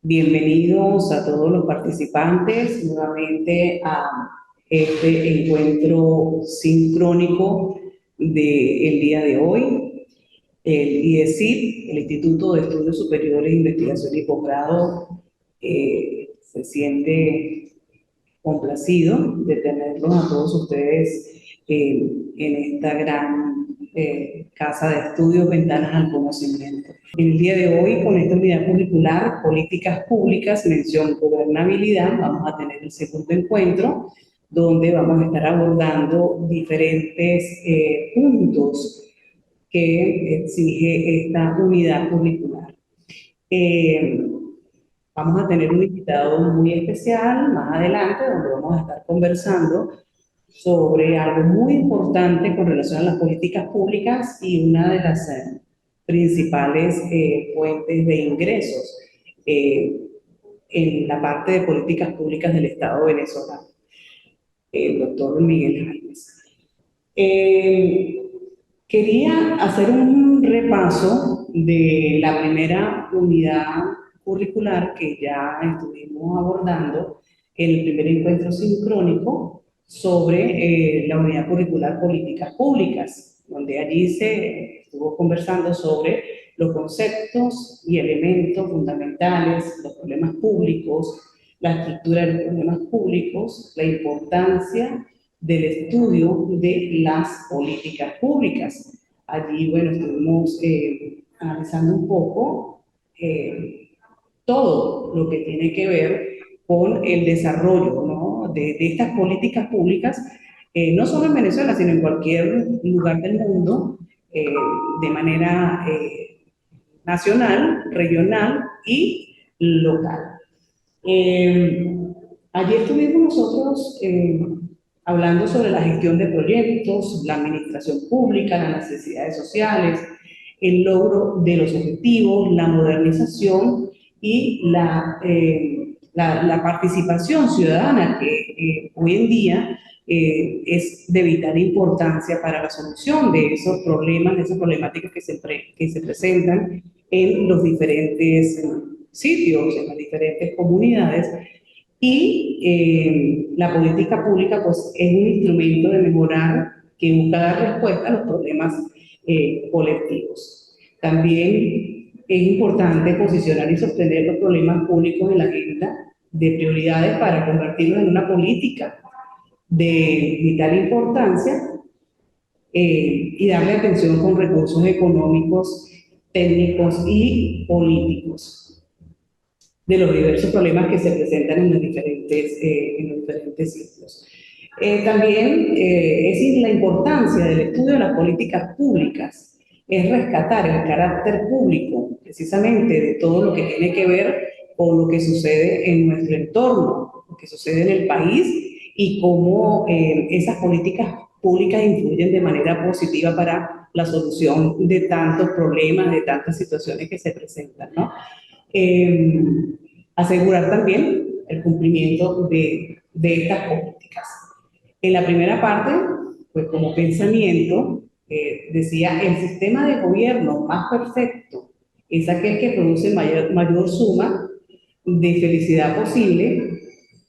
Bienvenidos a todos los participantes nuevamente a este encuentro sincrónico del día de hoy. El IESIP, el Instituto de Estudios Superiores, Investigación y Posgrado, se siente complacido de tenerlos a todos ustedes en esta gran casa de estudios, ventanas al conocimiento. En el día de hoy, con esta unidad curricular, políticas públicas, mención gobernabilidad, vamos a tener el segundo encuentro, donde vamos a estar abordando diferentes puntos que exige esta unidad curricular. Eh, Vamos a tener un invitado muy especial más adelante, donde vamos a estar conversando sobre algo muy importante con relación a las políticas públicas y una de las principales fuentes de ingresos eh, en la parte de políticas públicas del Estado venezolano, el doctor Miguel Jaimes. Eh, Quería hacer un repaso de la primera unidad curricular que ya estuvimos abordando en el primer encuentro sincrónico sobre la unidad curricular políticas públicas, donde allí se estuvo conversando sobre los conceptos y elementos fundamentales, los problemas públicos, la estructura de los problemas públicos, la importancia del estudio de las políticas públicas. Allí, bueno, estuvimos analizando un poco todo lo que tiene que ver con el desarrollo, ¿no?, de estas políticas públicas, no solo en Venezuela, sino en cualquier lugar del mundo, de manera nacional, regional y local. Allí estuvimos nosotros hablando sobre la gestión de proyectos, la administración pública, las necesidades sociales, el logro de los objetivos, la modernización y la participación ciudadana que hoy en día es de vital importancia para la solución de esos problemas, de esas problemáticas que se presentan en los diferentes sitios, en las diferentes comunidades. Y la política pública pues, es un instrumento de mejorar que busca dar respuesta a los problemas colectivos. También es importante posicionar y sostener los problemas públicos en la agenda de prioridades para convertirlos en una política de vital importancia y darle atención con recursos económicos, técnicos y políticos de los diversos problemas que se presentan en los diferentes sitios. También es la importancia del estudio de las políticas públicas, es rescatar el carácter público, precisamente de todo lo que tiene que ver con lo que sucede en nuestro entorno, lo que sucede en el país y cómo esas políticas públicas influyen de manera positiva para la solución de tantos problemas, de tantas situaciones que se presentan, ¿no? Asegurar también el cumplimiento de estas políticas. En la primera parte, pues como pensamiento, decía, el sistema de gobierno más perfecto es aquel que produce mayor suma de felicidad posible,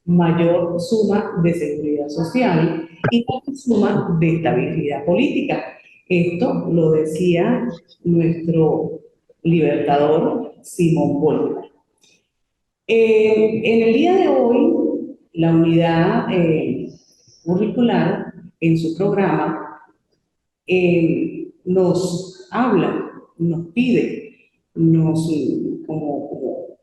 mayor suma de seguridad social y mayor suma de estabilidad política. Esto lo decía nuestro libertador Simón Bolívar. En el día de hoy, la unidad curricular en su programa nos habla, nos pide, nos, como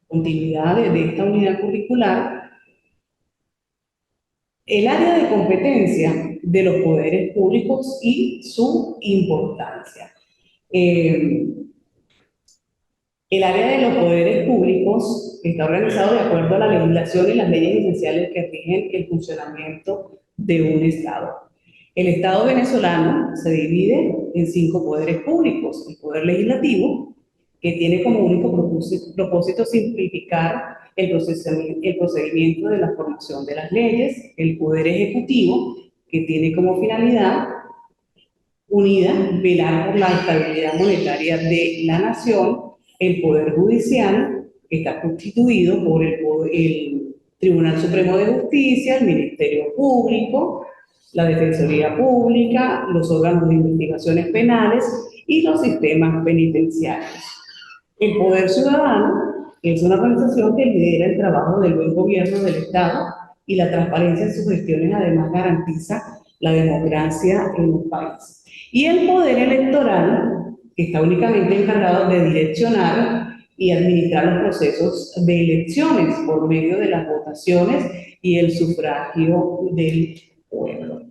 continuidad de esta unidad curricular, el área de competencia de los poderes públicos y su importancia. El área de los poderes públicos está organizado de acuerdo a la legislación y las leyes esenciales que rigen el funcionamiento de un Estado. El Estado venezolano se divide en 5 poderes públicos. El poder legislativo, que tiene como único propósito simplificar el procedimiento de la formación de las leyes. El poder ejecutivo, que tiene como finalidad unida velar por la estabilidad monetaria de la nación. El Poder Judicial, está constituido por el Tribunal Supremo de Justicia, el Ministerio Público, la Defensoría Pública, los órganos de investigaciones penales y los sistemas penitenciarios. El Poder Ciudadano es una organización que lidera el trabajo del buen gobierno del Estado y la transparencia en sus gestiones además garantiza la democracia en un país. Y el Poder Electoral, que está únicamente encargado de direccionar y administrar los procesos de elecciones por medio de las votaciones y el sufragio del pueblo.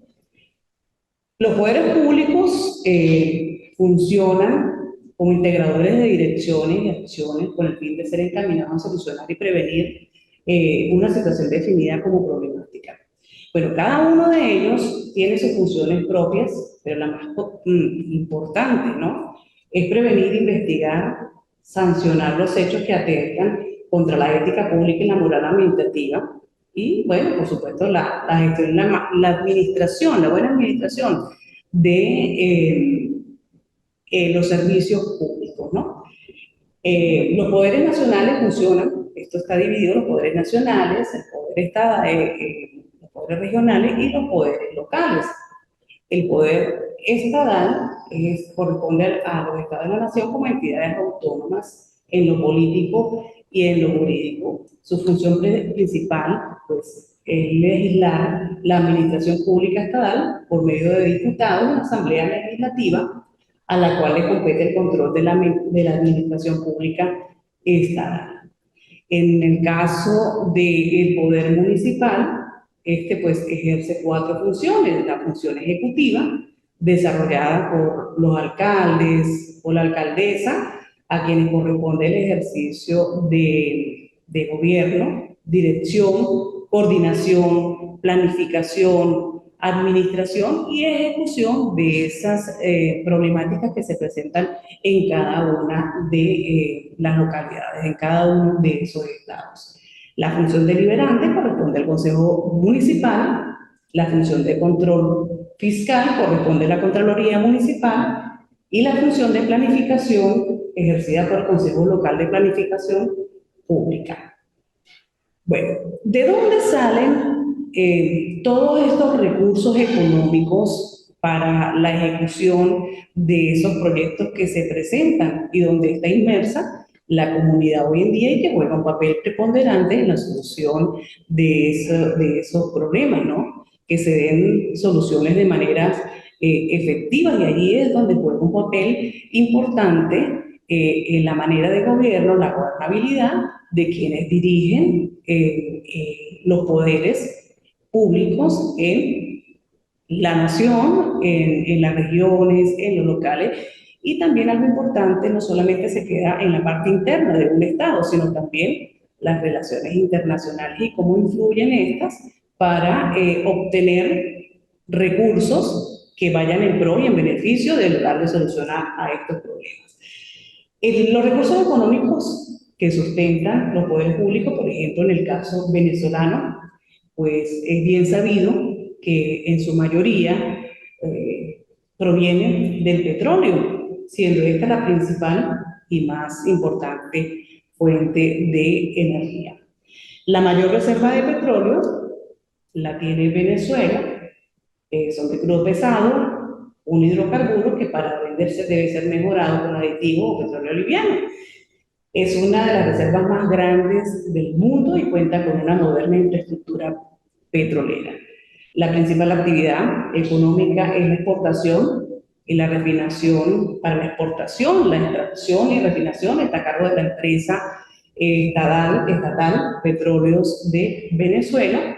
Los poderes públicos funcionan como integradores de direcciones y acciones con el fin de ser encaminados a solucionar y prevenir una situación definida como problemática. Bueno, cada uno de ellos tiene sus funciones propias, pero la más importante, ¿no?, es prevenir, investigar, sancionar los hechos que atentan contra la ética pública y la moral administrativa. Y, bueno, por supuesto, la gestión, la administración, la buena administración de los servicios públicos, ¿no? Los poderes nacionales funcionan, esto está dividido, los poderes nacionales, el poder estatal, los poderes regionales y los poderes locales. El poder estatal corresponde a los estados de la nación como entidades autónomas en lo político y en lo jurídico. Su función principal, pues, es legislar la administración pública estatal por medio de diputados en la Asamblea Legislativa, a la cual le compete el control de la administración pública estatal. En el caso del poder municipal, pues ejerce 4 funciones: la función ejecutiva, desarrollada por los alcaldes o la alcaldesa, a quienes corresponde el ejercicio de gobierno, dirección, coordinación, planificación, administración y ejecución de esas problemáticas que se presentan en cada una de las localidades, en cada uno de esos estados. La función deliberante corresponde al Consejo Municipal, la función de control fiscal corresponde a la Contraloría Municipal y la función de planificación ejercida por el Consejo Local de Planificación Pública. Bueno, ¿de dónde salen todos estos recursos económicos para la ejecución de esos proyectos que se presentan y donde está inmersa la comunidad hoy en día y que juega un papel preponderante en la solución de esos problemas, ¿no? Que se den soluciones de manera efectiva, y allí es donde juega un papel importante en la manera de gobierno, la gobernabilidad de quienes dirigen los poderes públicos en la nación, en las regiones, en los locales. Y también algo importante, no solamente se queda en la parte interna de un Estado, sino también las relaciones internacionales y cómo influyen estas para obtener recursos que vayan en pro y en beneficio de darle solución a estos problemas. Los recursos económicos que sustentan los poderes públicos, por ejemplo, en el caso venezolano, pues es bien sabido que en su mayoría provienen del petróleo, siendo esta la principal y más importante fuente de energía. La mayor reserva de petróleo la tiene Venezuela, son de crudo pesado, un hidrocarburo que para venderse debe ser mejorado con aditivos o petróleo liviano. Es una de las reservas más grandes del mundo y cuenta con una moderna infraestructura petrolera. La principal actividad económica es la exportación y la refinación. Para la exportación, la extracción y refinación está a cargo de la empresa estatal Petróleos de Venezuela.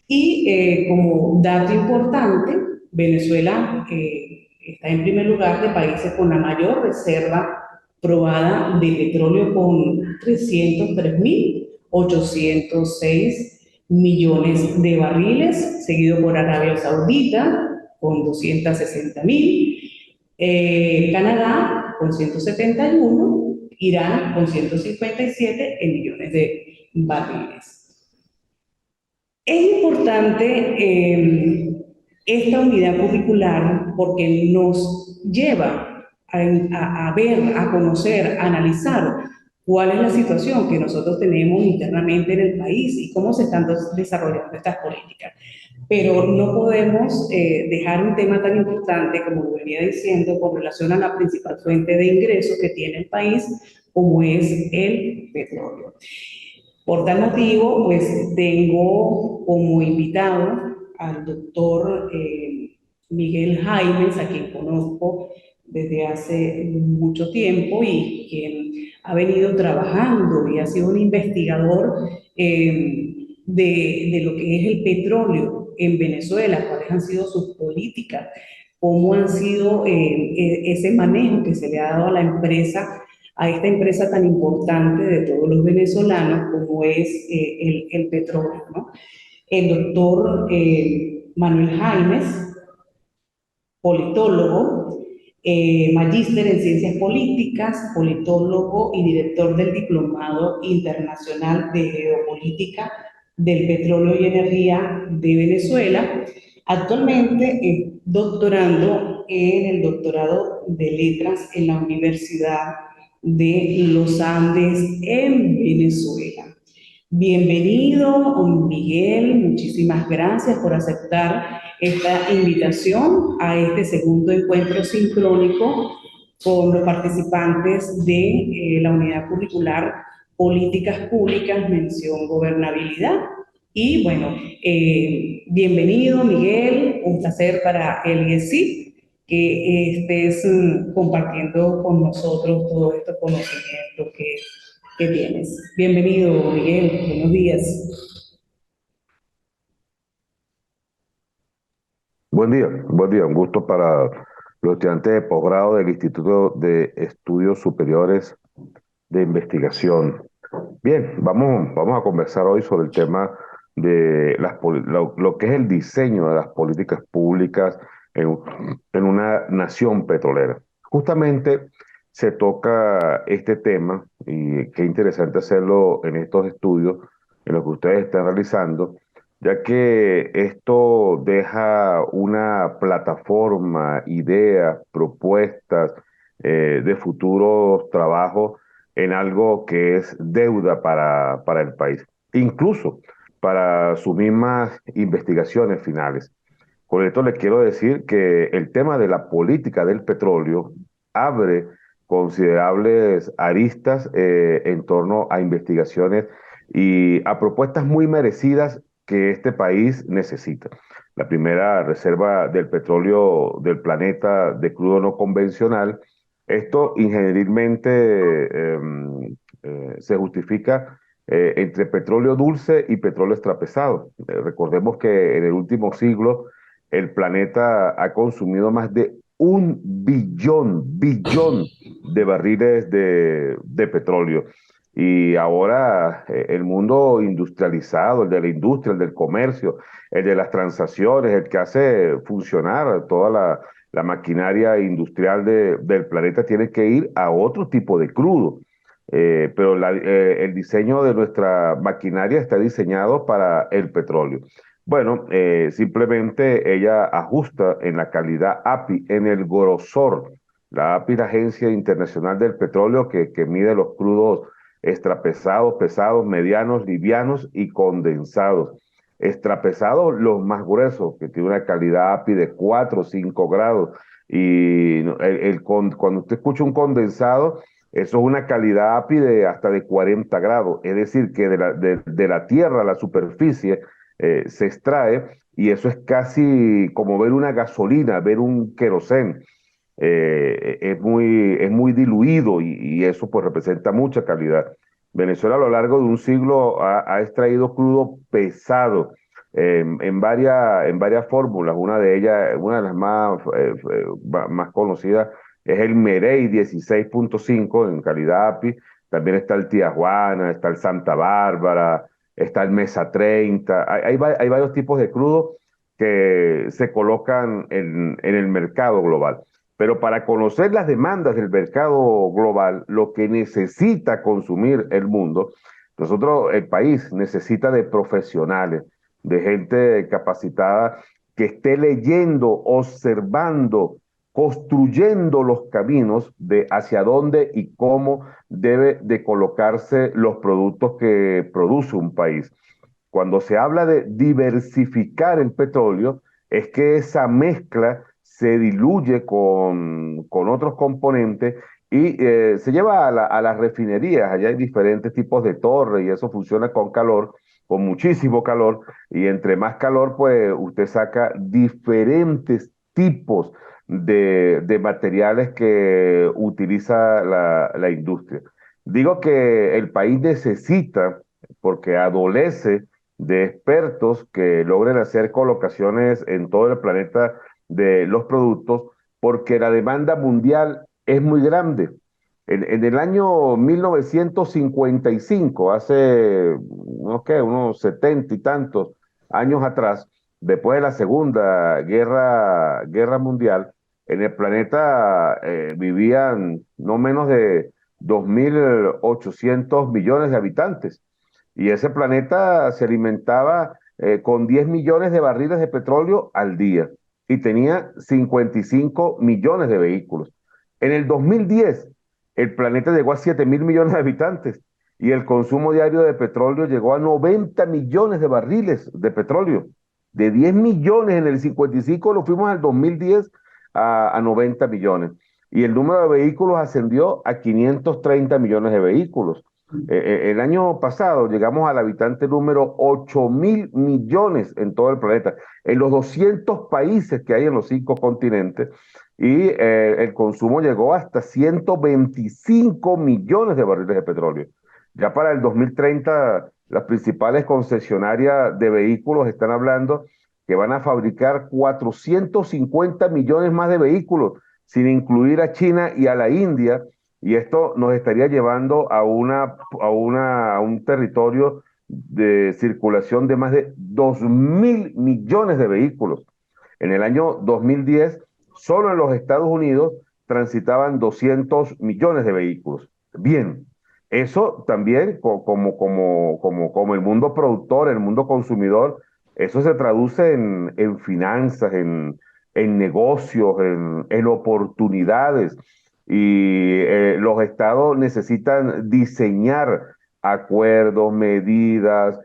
Y como dato importante, Venezuela está en primer lugar de países con la mayor reserva probada de petróleo, con 303.806 millones de barriles, seguido por Arabia Saudita con 260.000, Canadá con 171, Irán con 157 millones de barriles. Es importante esta unidad curricular porque nos lleva a ver, a conocer, a analizar cuál es la situación que nosotros tenemos internamente en el país y cómo se están desarrollando estas políticas. Pero no podemos dejar un tema tan importante, como lo venía diciendo, con relación a la principal fuente de ingresos que tiene el país, como es el petróleo. Por tal motivo, pues tengo como invitado al doctor Miguel Jaimes, a quien conozco desde hace mucho tiempo y quien ha venido trabajando y ha sido un investigador de lo que es el petróleo en Venezuela, cuáles han sido sus políticas, cómo han sido ese manejo que se le ha dado a esta empresa tan importante de todos los venezolanos como es el petróleo, ¿no? El doctor Manuel Jaimes, politólogo, magíster en ciencias políticas, politólogo y director del Diplomado Internacional de Geopolítica del Petróleo y Energía de Venezuela. Actualmente es doctorando en el doctorado de Letras en la Universidad de los Andes en Venezuela. Bienvenido, Miguel, muchísimas gracias por aceptar esta invitación a este segundo encuentro sincrónico con los participantes de la unidad curricular Políticas Públicas, mención Gobernabilidad. Y bueno, bienvenido, Miguel, un placer para el IESIP que estés compartiendo con nosotros todo este conocimiento que tienes. Bienvenido, Miguel, buenos días. Buen día, un gusto para los estudiantes de posgrado del Instituto de Estudios Superiores de Investigación. Bien, vamos a conversar hoy sobre el tema de lo que es el diseño de las políticas públicas en una nación petrolera. Justamente se toca este tema y qué interesante hacerlo en estos estudios en los que ustedes están realizando, ya que esto deja una plataforma, ideas, propuestas de futuros trabajos en algo que es deuda para el país, incluso para sus mismas investigaciones finales. Con esto les quiero decir que el tema de la política del petróleo abre considerables aristas en torno a investigaciones y a propuestas muy merecidas que este país necesita. La primera reserva del petróleo del planeta de crudo no convencional. Esto ingenierilmente se justifica entre petróleo dulce y petróleo extrapesado. Recordemos que en el último siglo el planeta ha consumido más de 1 billón de barriles de petróleo. Y ahora el mundo industrializado, el de la industria, el del comercio, el de las transacciones, el que hace funcionar toda la maquinaria industrial del planeta, tiene que ir a otro tipo de crudo. Pero el diseño de nuestra maquinaria está diseñado para el petróleo. Bueno, simplemente ella ajusta en la calidad API, en el grosor. La API, la Agencia Internacional del Petróleo, que mide los crudos extrapesados, pesados, medianos, livianos y condensados. Extrapesados, los más gruesos, que tiene una calidad API de 4 o 5 grados. Y cuando usted escucha un condensado, eso es una calidad API de hasta de 40 grados. Es decir, que de la tierra a la superficie se extrae, y eso es casi como ver una gasolina, ver un querosén. Es muy diluido y eso pues representa mucha calidad. Venezuela a lo largo de un siglo ha extraído crudo pesado en varias fórmulas. Una de ellas, una de las más conocidas, es el Merey 16.5 en calidad API. También está el Tijuana, está el Santa Bárbara, está el Mesa 30. Hay varios tipos de crudo que se colocan en el mercado global. Pero para conocer las demandas del mercado global, lo que necesita consumir el mundo, el país necesita de profesionales, de gente capacitada que esté leyendo, observando construyendo los caminos de hacia dónde y cómo debe de colocarse los productos que produce un país. Cuando se habla de diversificar el petróleo, es que esa mezcla se diluye con otros componentes y se lleva a las refinerías. Allá hay diferentes tipos de torres y eso funciona con calor, con muchísimo calor, y entre más calor, pues usted saca diferentes tipos de materiales que utiliza la industria. Digo que el país necesita, porque adolece de expertos que logren hacer colocaciones en todo el planeta de los productos, porque la demanda mundial es muy grande. En el año 1955, hace unos 70 y tantos años atrás, después de la Segunda Guerra Mundial, en el planeta vivían no menos de 2.800 millones de habitantes. Y ese planeta se alimentaba con 10 millones de barriles de petróleo al día y tenía 55 millones de vehículos. En el 2010, el planeta llegó a 7.000 millones de habitantes y el consumo diario de petróleo llegó a 90 millones de barriles de petróleo. De 10 millones en el 55 lo fuimos al 2010 a 90 millones. Y el número de vehículos ascendió a 530 millones de vehículos. El año pasado llegamos al habitante número 8.000 millones en todo el planeta, en los 200 países que hay en los 5 continentes, y el consumo llegó hasta 125 millones de barriles de petróleo. Ya para el 2030, las principales concesionarias de vehículos están hablando que van a fabricar 450 millones más de vehículos, sin incluir a China y a la India, y esto nos estaría llevando a un territorio de circulación de más de 2.000 millones de vehículos. En el año 2010, solo en los Estados Unidos transitaban 200 millones de vehículos. Bien, eso también, como el mundo productor, el mundo consumidor, eso se traduce en finanzas, en negocios, en oportunidades. Y los estados necesitan diseñar acuerdos, medidas,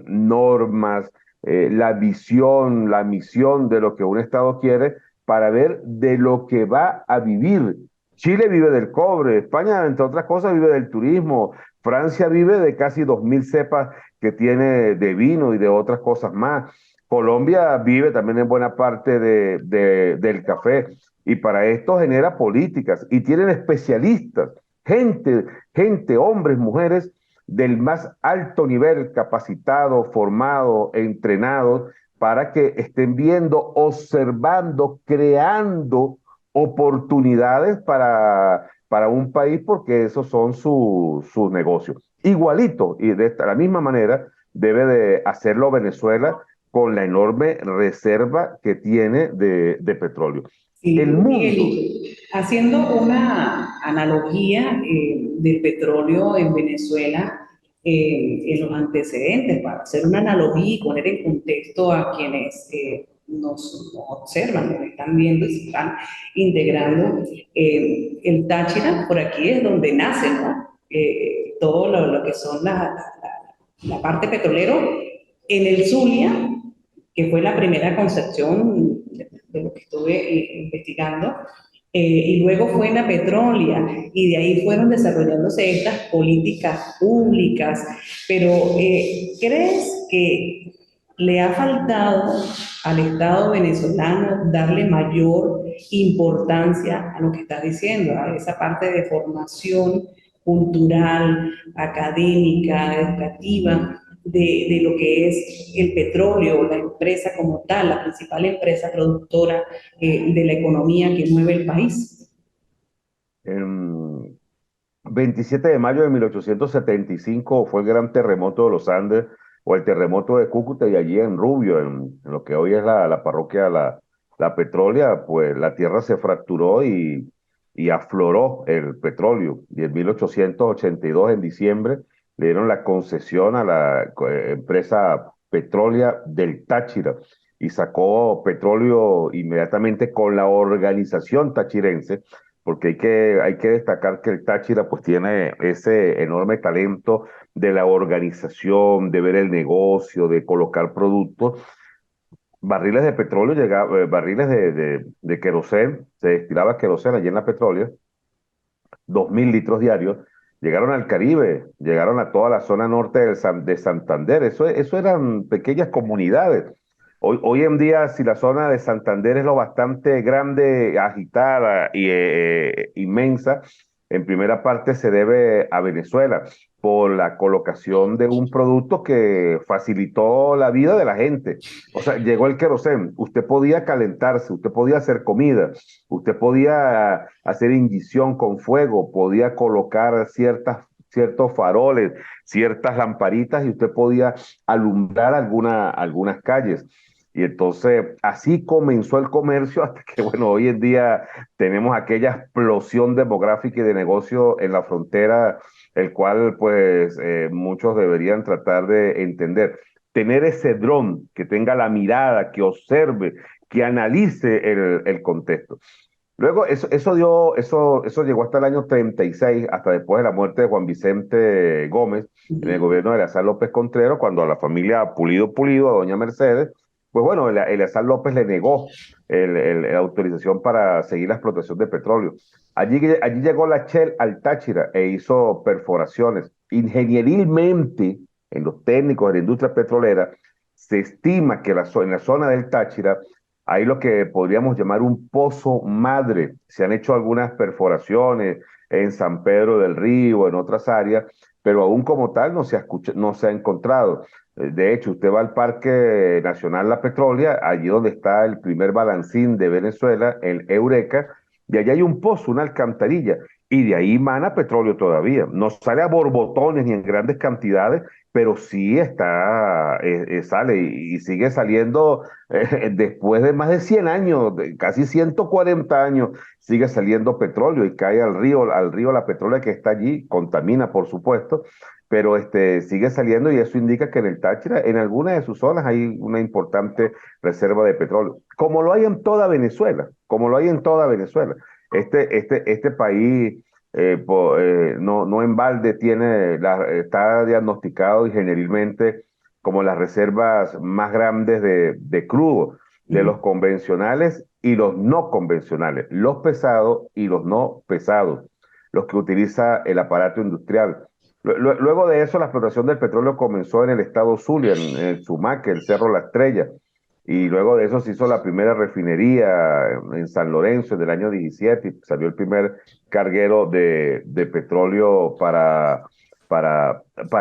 normas, la visión, la misión de lo que un estado quiere para ver de lo que va a vivir. Chile vive del cobre, España, entre otras cosas, vive del turismo, Francia vive de casi 2.000 cepas que tiene de vino y de otras cosas más. Colombia vive también en buena parte del café, y para esto genera políticas y tienen especialistas, gente, hombres, mujeres del más alto nivel, capacitados, formados, entrenados, para que estén viendo, observando, creando oportunidades para un país, porque esos son sus negocios. Igualito, y de la misma manera, debe de hacerlo Venezuela con la enorme reserva que tiene de petróleo. El Sí, mundo. Miguel, haciendo una analogía del petróleo en Venezuela, en los antecedentes, para hacer una analogía y poner en contexto a quienes nos observan, nos están viendo y se están integrando, el Táchira, por aquí es donde nace, ¿no? Todo lo que son la parte petrolero. En el Zulia, que fue la primera concepción de lo que estuve investigando, y luego fue en la Petrolia, y de ahí fueron desarrollándose estas políticas públicas, pero ¿crees que le ha faltado al Estado venezolano darle mayor importancia a lo que estás diciendo, a esa parte de formación cultural, académica, educativa, de lo que es el petróleo, la empresa como tal, la principal empresa productora de la economía que mueve el país? En 27 de mayo de 1875 fue el gran terremoto de los Andes, o el terremoto de Cúcuta, y allí en Rubio, en lo que hoy es la parroquia La Petrolia, pues la tierra se fracturó y afloró el petróleo. Y en 1882, en diciembre, le dieron la concesión a la empresa Petrolia del Táchira. y sacó petróleo inmediatamente con la organización tachirense, porque hay que destacar que el Táchira pues tiene ese enorme talento de la organización, de ver el negocio, de colocar productos. Barriles de petróleo, barriles de querosén, se destilaba querosén allí en la petróleo, 2000 litros diarios, llegaron al Caribe, llegaron a toda la zona norte de Santander. Eso eran pequeñas comunidades. Hoy en día, si la zona de Santander es lo bastante grande, agitada y inmensa, en primera parte se debe a Venezuela por la colocación de un producto que facilitó la vida de la gente. O sea, llegó el querosén, usted podía calentarse, usted podía hacer comida, usted podía hacer ignición con fuego, podía colocar ciertos faroles, ciertas lamparitas y usted podía alumbrar algunas calles. Y entonces así comenzó el comercio hasta que, bueno, hoy en día tenemos aquella explosión demográfica y de negocio en la frontera, el cual pues muchos deberían tratar de entender. Tener ese dron que tenga la mirada, que observe, que analice el contexto. Luego, eso llegó hasta el año 36, hasta después de la muerte de Juan Vicente Gómez, en el gobierno de Eleazar López Contrero, cuando a la familia Pulido Pulido, a doña Mercedes, pues bueno, Eleazar López le negó la autorización para seguir la explotación de petróleo. Allí llegó la Shell al Táchira e hizo perforaciones. Ingenierilmente, en los técnicos de la industria petrolera, se estima que en la zona del Táchira hay lo que podríamos llamar un pozo madre. Se han hecho algunas perforaciones en San Pedro del Río, en otras áreas, pero aún como tal no se ha encontrado. De hecho, usted va al Parque Nacional La Petrolia, allí donde está el primer balancín de Venezuela, el Eureka, y allí hay un pozo, una alcantarilla, y de ahí mana petróleo todavía. No sale a borbotones ni en grandes cantidades, pero sí sale y sigue saliendo después de más de 100 años, casi 140 años, sigue saliendo petróleo y cae al río La Petrolia que está allí, contamina por supuesto, pero sigue saliendo y eso indica que en el Táchira, en algunas de sus zonas hay una importante reserva de petróleo, como lo hay en toda Venezuela, como lo hay en toda Venezuela. Este país no en balde está diagnosticado ingenieralmente como las reservas más grandes de crudo, de los convencionales y los no convencionales, los pesados y los no pesados, los que utiliza el aparato industrial. Luego de eso, la explotación del petróleo comenzó en el estado Zulia, en el Sumaque, el Cerro La Estrella, y luego de eso se hizo la primera refinería en San Lorenzo en el año 17 y salió el primer carguero de petróleo para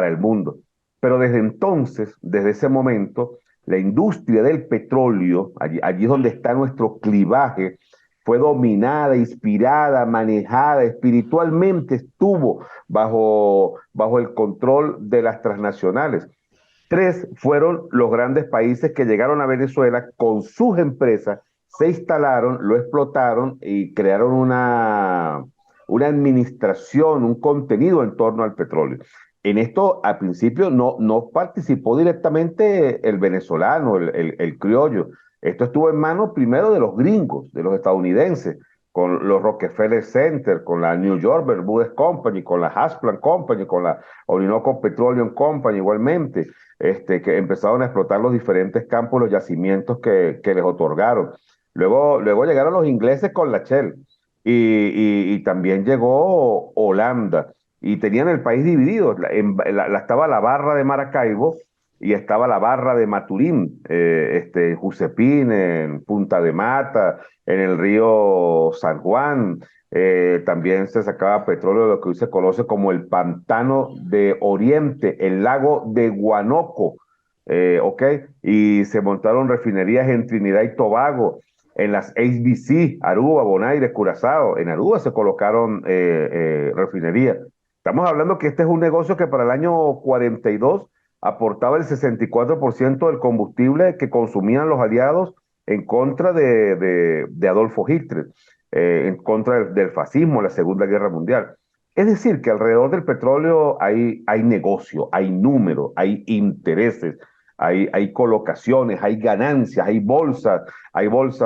el mundo. Pero desde entonces, desde ese momento, la industria del petróleo, allí es donde está nuestro clivaje, fue dominada, inspirada, manejada, espiritualmente estuvo bajo el control de las transnacionales. Tres fueron los grandes países que llegaron a Venezuela con sus empresas, se instalaron, lo explotaron y crearon una administración, un contenido en torno al petróleo. En esto, al principio, no participó directamente el venezolano, el criollo. Esto estuvo en manos primero de los gringos, de los estadounidenses, con los Rockefeller Center, con la New York Bermúdez Company, con la Hasplan Company, con la Orinoco Petroleum Company igualmente, que empezaron a explotar los diferentes campos, los yacimientos que les otorgaron. Luego llegaron los ingleses con la Shell y también llegó Holanda y tenían el país dividido. Estaba la barra de Maracaibo y estaba la barra de Maturín, en Jusepín, en Punta de Mata, en el río San Juan. También se sacaba petróleo de lo que hoy se conoce como el Pantano de Oriente, el lago de Guanoco, ¿ok? Y se montaron refinerías en Trinidad y Tobago, en las HBC, Aruba, Bonaire, Curazao. En Aruba se colocaron refinerías. Estamos hablando que este es un negocio que para el año 42 aportaba el 64% del combustible que consumían los aliados en contra de Adolfo Hitler, en contra del fascismo, la Segunda Guerra Mundial. Es decir, que alrededor del petróleo hay negocio, hay número, hay intereses, hay colocaciones, hay ganancias, hay bolsas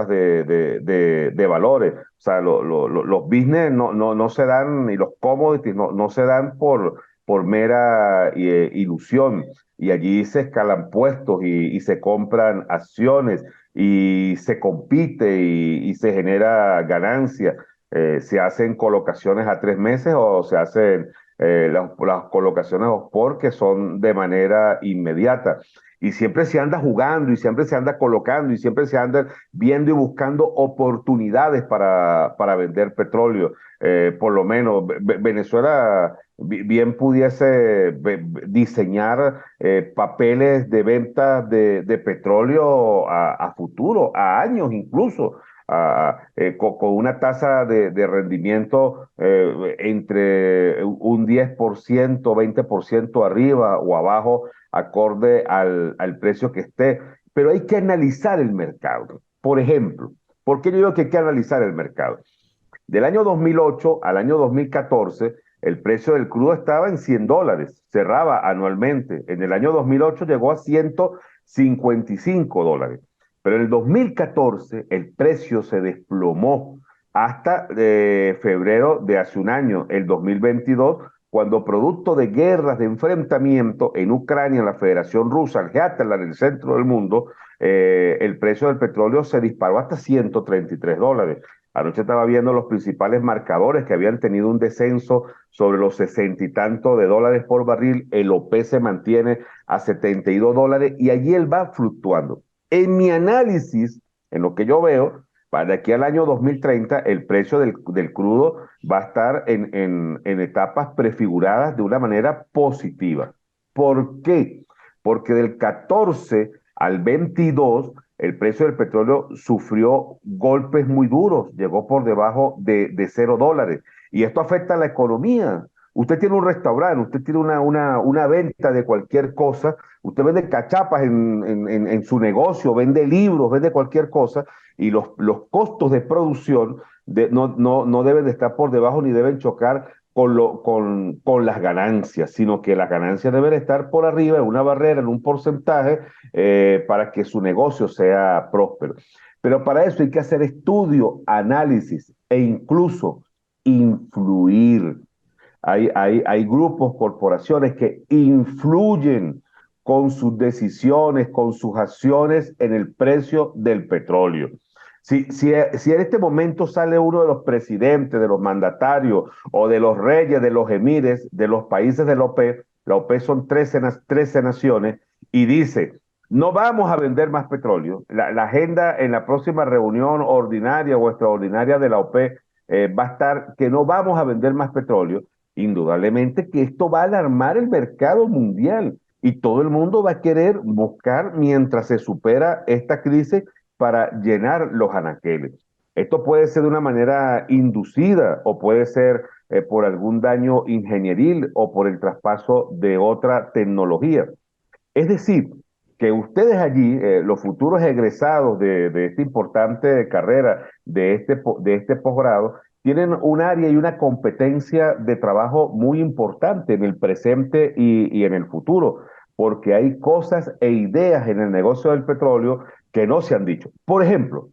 de valores. O sea, los business no se dan, y los commodities no se dan por mera ilusión. Y allí se escalan puestos y se compran acciones y se compite y se genera ganancia. Se hacen colocaciones a 3 meses o se hacen las colocaciones por que son de manera inmediata. Y siempre se anda jugando y siempre se anda colocando y siempre se anda viendo y buscando oportunidades para vender petróleo. Por lo menos Venezuela bien pudiese diseñar papeles de venta de petróleo a futuro, a años incluso, con una tasa de rendimiento entre un 10%, 20% arriba o abajo, acorde al precio que esté. Pero hay que analizar el mercado. Por ejemplo, ¿por qué yo digo que hay que analizar el mercado? Del año 2008 al año 2014, el precio del crudo estaba en $100, cerraba anualmente. En el año 2008 llegó a $155. Pero en el 2014 el precio se desplomó hasta febrero de hace un año, el 2022, cuando producto de guerras, de enfrentamiento en Ucrania, en la Federación Rusa, en el centro del mundo, el precio del petróleo se disparó hasta $133. Anoche estaba viendo los principales marcadores que habían tenido un descenso sobre los 60 y tanto de dólares por barril. El OP se mantiene a $72 y allí él va fluctuando. En mi análisis, en lo que yo veo, para aquí al año 2030, el precio del crudo va a estar en etapas prefiguradas de una manera positiva. ¿Por qué? Porque del 14 al 22 el precio del petróleo sufrió golpes muy duros, llegó por debajo de $0. Y esto afecta a la economía. Usted tiene un restaurante, usted tiene una venta de cualquier cosa, usted vende cachapas en su negocio, vende libros, vende cualquier cosa, y los costos de producción no deben de estar por debajo ni deben chocar con las ganancias, sino que las ganancias deben estar por arriba, en una barrera, en un porcentaje, para que su negocio sea próspero. Pero para eso hay que hacer estudio, análisis e incluso influir. Hay grupos, corporaciones que influyen con sus decisiones, con sus acciones en el precio del petróleo. Si en este momento sale uno de los presidentes, de los mandatarios o de los reyes, de los emires, de los países de la OPEP son 13 naciones, y dice, no vamos a vender más petróleo. La agenda en la próxima reunión ordinaria o extraordinaria de la OPEP va a estar que no vamos a vender más petróleo. Indudablemente que esto va a alarmar el mercado mundial y todo el mundo va a querer buscar mientras se supera esta crisis para llenar los anaqueles. Esto puede ser de una manera inducida o puede ser por algún daño ingenieril o por el traspaso de otra tecnología. Es decir, que ustedes allí, los futuros egresados de esta importante carrera, de este posgrado, tienen un área y una competencia de trabajo muy importante en el presente y en el futuro, porque hay cosas e ideas en el negocio del petróleo que no se han dicho. Por ejemplo,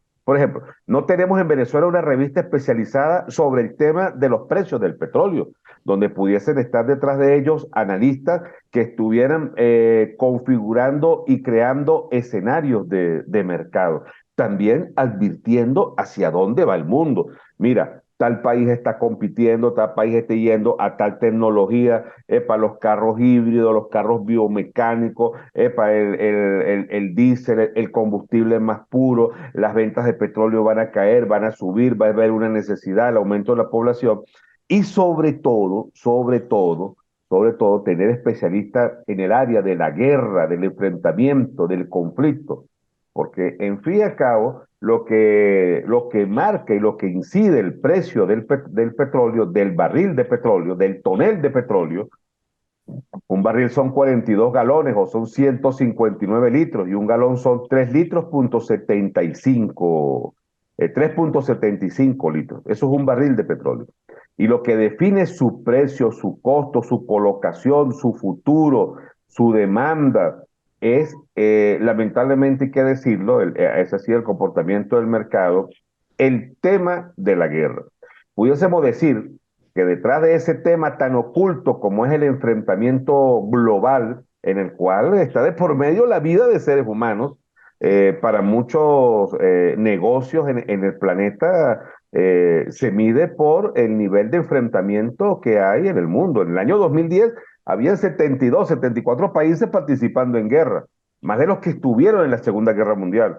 no tenemos en Venezuela una revista especializada sobre el tema de los precios del petróleo, donde pudiesen estar detrás de ellos analistas que estuvieran configurando y creando escenarios de mercado, también advirtiendo hacia dónde va el mundo. Mira, tal país está compitiendo, tal país está yendo a tal tecnología, para los carros híbridos, los carros biomecánicos, para el diésel, el combustible más puro, las ventas de petróleo van a caer, van a subir, va a haber una necesidad, el aumento de la población, y sobre todo, tener especialistas en el área de la guerra, del enfrentamiento, del conflicto. Porque, en fin y al cabo, lo que marca y lo que incide el precio del petróleo, del barril de petróleo, del tonel de petróleo, un barril son 42 galones o son 159 litros y un galón son 3 litros, 3.75 litros. Eso es un barril de petróleo. Y lo que define su precio, su costo, su colocación, su futuro, su demanda, es, lamentablemente hay que decirlo, es así el comportamiento del mercado, el tema de la guerra. Pudiésemos decir que detrás de ese tema tan oculto como es el enfrentamiento global, en el cual está de por medio la vida de seres humanos, para muchos negocios en el planeta, se mide por el nivel de enfrentamiento que hay en el mundo. En el año 2010 había 72, 74 países participando en guerra, más de los que estuvieron en la Segunda Guerra Mundial.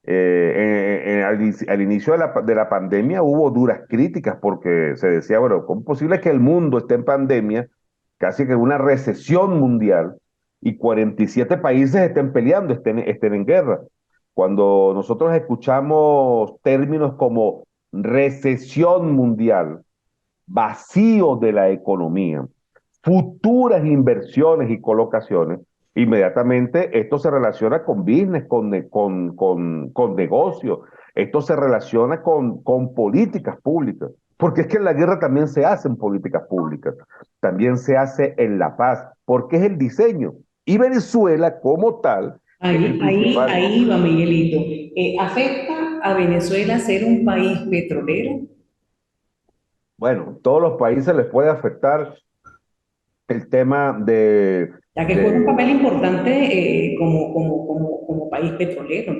Al inicio de la pandemia hubo duras críticas porque se decía, bueno, ¿cómo es posible que el mundo esté en pandemia, casi que en una recesión mundial, y 47 países estén peleando, estén en guerra? Cuando nosotros escuchamos términos como recesión mundial, vacío de la economía, futuras inversiones y colocaciones, inmediatamente esto se relaciona con business, con negocio, esto se relaciona con políticas públicas, porque es que en la guerra también se hacen políticas públicas, también se hace en la paz, porque es el diseño. Y Venezuela como tal es el principal. Ahí va Miguelito. ¿Afecta a Venezuela ser un país petrolero? Bueno, todos los países les puede afectar el tema Ya que juega un de papel importante como país petrolero, ¿no?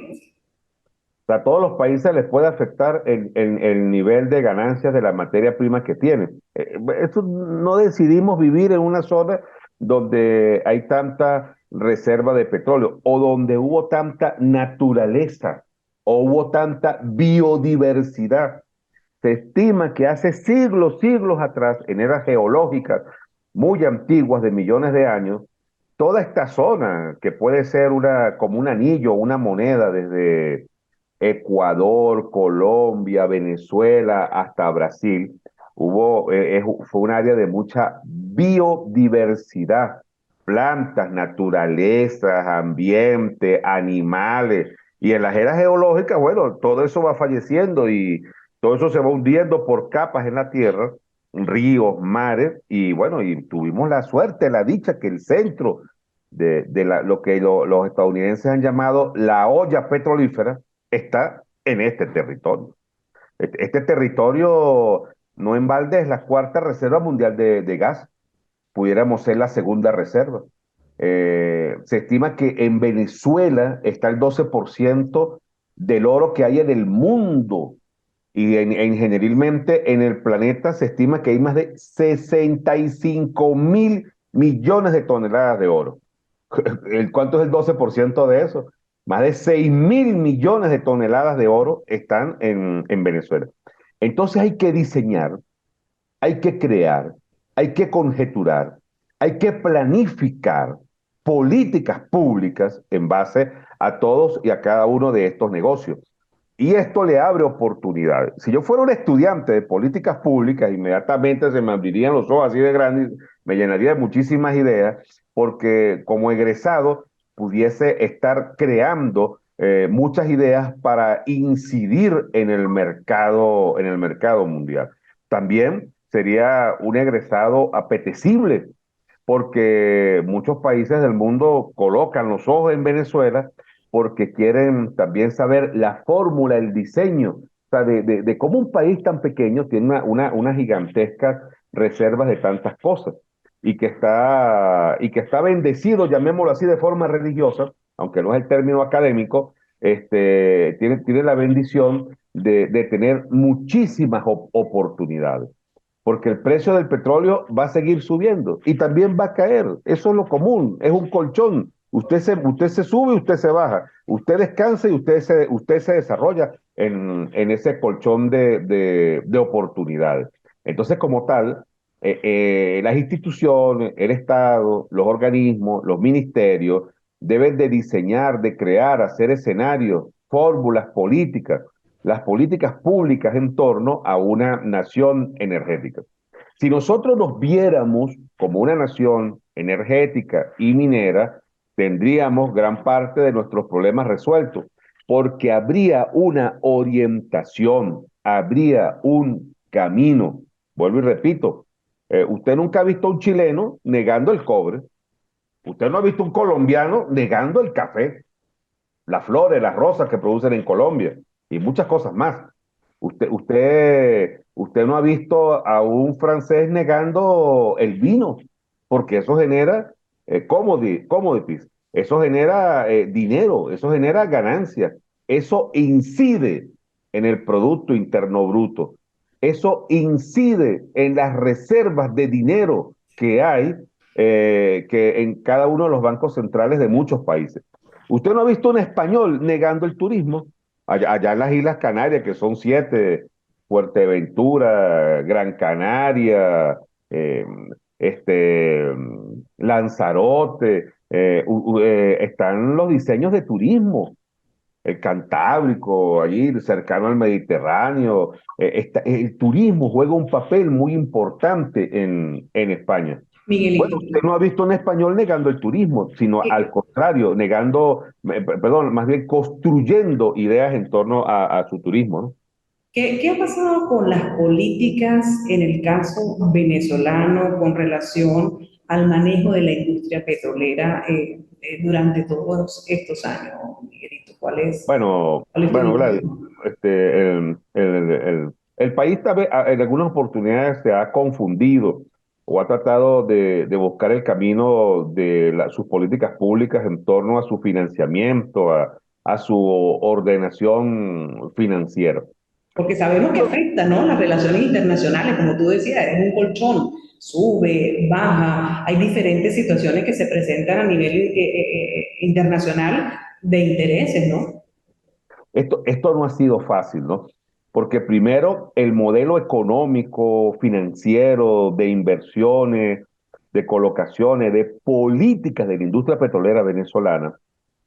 a todos los países les puede afectar el nivel de ganancias de la materia prima que tienen. Esto no decidimos vivir en una zona donde hay tanta reserva de petróleo o donde hubo tanta naturaleza o hubo tanta biodiversidad. Se estima que hace siglos, siglos atrás, en eras geológicas muy antiguas de millones de años, toda esta zona, que puede ser como un anillo, una moneda desde Ecuador, Colombia, Venezuela, hasta Brasil, fue un área de mucha biodiversidad, plantas, naturalezas, ambiente, animales, y en las eras geológicas, bueno, todo eso va falleciendo y todo eso se va hundiendo por capas en la tierra, ríos, mares, y bueno, y tuvimos la suerte, la dicha que el centro lo que los estadounidenses han llamado la olla petrolífera, está en este territorio. Este territorio, no en balde, es la cuarta reserva mundial de gas. Pudiéramos ser la segunda reserva. Se estima que en Venezuela está el 12% del oro que hay en el mundo. Y generalmente en el planeta se estima que hay más de 65.000 millones de toneladas de oro. ¿Cuánto es el 12% de eso? Más de 6.000 millones de toneladas de oro están en Venezuela. Entonces hay que diseñar, hay que crear, hay que conjeturar, hay que planificar políticas públicas en base a todos y a cada uno de estos negocios. Y esto le abre oportunidades. Si yo fuera un estudiante de políticas públicas, inmediatamente se me abrirían los ojos así de grandes, me llenaría de muchísimas ideas, porque como egresado pudiese estar creando muchas ideas para incidir en el mercado mundial. También sería un egresado apetecible, porque muchos países del mundo colocan los ojos en Venezuela porque quieren también saber la fórmula, el diseño, o sea, de cómo un país tan pequeño tiene una gigantescas reservas de tantas cosas y que está bendecido, llamémoslo así, de forma religiosa, aunque no es el término académico, tiene la bendición de tener muchísimas oportunidades, porque el precio del petróleo va a seguir subiendo y también va a caer. Eso es lo común, es un colchón. Usted se sube, usted se baja, usted descansa y usted se desarrolla en ese colchón de oportunidades. Entonces, como tal, las instituciones, el Estado, los organismos, los ministerios deben de diseñar, de crear, hacer escenarios, fórmulas políticas, las políticas públicas en torno a una nación energética. Si nosotros nos viéramos como una nación energética y minera, tendríamos gran parte de nuestros problemas resueltos, porque habría una orientación, habría un camino. Vuelvo y repito, usted nunca ha visto a un chileno negando el cobre, Usted no ha visto un colombiano negando el café, las flores, las rosas que producen en Colombia y muchas cosas más. Usted no ha visto a un francés negando el vino, porque eso genera commodities, eso genera dinero, eso genera ganancias, eso incide en el Producto Interno Bruto, eso incide en las reservas de dinero que hay que en cada uno de los bancos centrales de muchos países. Usted no ha visto un español negando el turismo. Allá en las Islas Canarias, que son siete: Fuerteventura, Gran Canaria, eh, Lanzarote, están los diseños de turismo, el Cantábrico, allí cercano al Mediterráneo. El turismo juega un papel muy importante en España. Bueno, Miguelito, usted no ha visto un español negando el turismo, sino al ¿qué, contrario, perdón, más bien construyendo ideas en torno a su turismo, ¿no? qué ha pasado con las políticas en el caso venezolano con relación al manejo de la industria petrolera durante todos estos años, Miguelito? Cuál es tu Bueno, Gladys, visión? el país tal vez, en algunas oportunidades se ha confundido o ha tratado de buscar el camino de sus políticas públicas en torno a su financiamiento, a su ordenación financiera. Porque sabemos que afecta, ¿no? Las relaciones internacionales, como tú decías, es un colchón, sube, baja, hay diferentes situaciones que se presentan a nivel internacional de intereses, ¿no? Esto no ha sido fácil, ¿no? Porque primero el modelo económico, financiero, de inversiones, de colocaciones, de políticas de la industria petrolera venezolana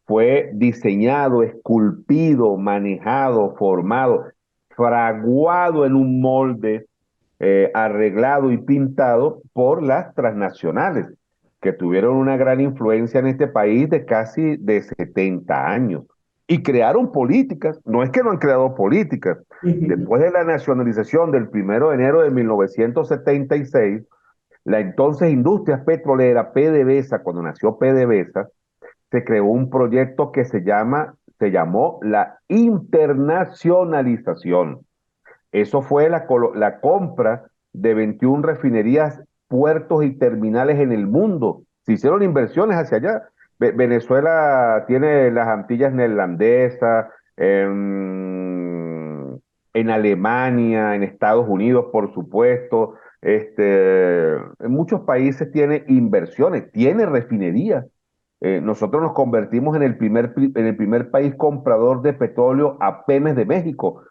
fue diseñado, esculpido, manejado, formado, fraguado en un molde, arreglado y pintado por las transnacionales, que tuvieron una gran influencia en este país de casi de 70 años. Y crearon políticas, no es que no han creado políticas. Ujú. Después de la nacionalización del 1 de enero de 1976, la entonces industria petrolera PDVSA, cuando nació PDVSA, se creó un proyecto que se llamó la internacionalización. Eso fue la compra de 21 refinerías, puertos y terminales en el mundo. Se hicieron inversiones hacia allá. Venezuela tiene las Antillas neerlandesas, en Alemania, en Estados Unidos, por supuesto. En muchos países tiene inversiones, tiene refinerías. Nosotros nos convertimos en el primer país comprador de petróleo a Pemex de México.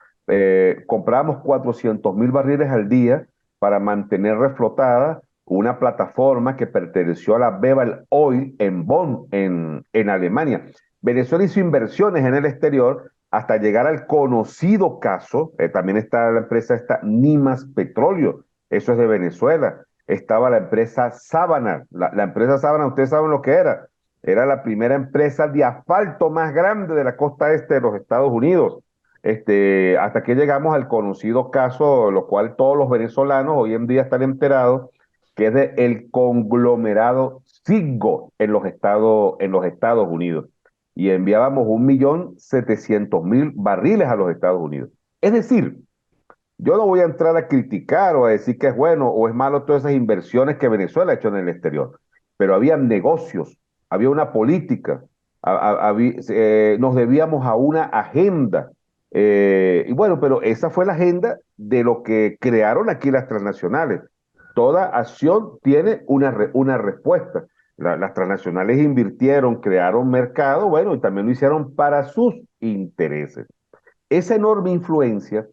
Comprábamos 400.000 barriles al día para mantener reflotada una plataforma que perteneció a la Beval Oil en Bonn, en Alemania. Venezuela hizo inversiones en el exterior hasta llegar al conocido caso. También está la empresa esta Nimas Petróleo, eso es de Venezuela. Estaba la empresa Sábana. La empresa Sábana, ustedes saben lo que era. Era la primera empresa de asfalto más grande de la costa este de los Estados Unidos. Hasta que llegamos al conocido caso, lo cual todos los venezolanos hoy en día están enterados, que es de el conglomerado Citgo en los Estados Unidos. Y enviábamos 1.700.000 barriles a los Estados Unidos. Es decir, yo no voy a entrar a criticar o a decir que es bueno o es malo todas esas inversiones que Venezuela ha hecho en el exterior, pero había negocios, había una política, nos debíamos a una agenda. Y bueno, pero esa fue la agenda de lo que crearon aquí las transnacionales. Toda acción tiene una respuesta. Las transnacionales invirtieron, crearon mercado, bueno, y también lo hicieron para sus intereses. Esa enorme influencia,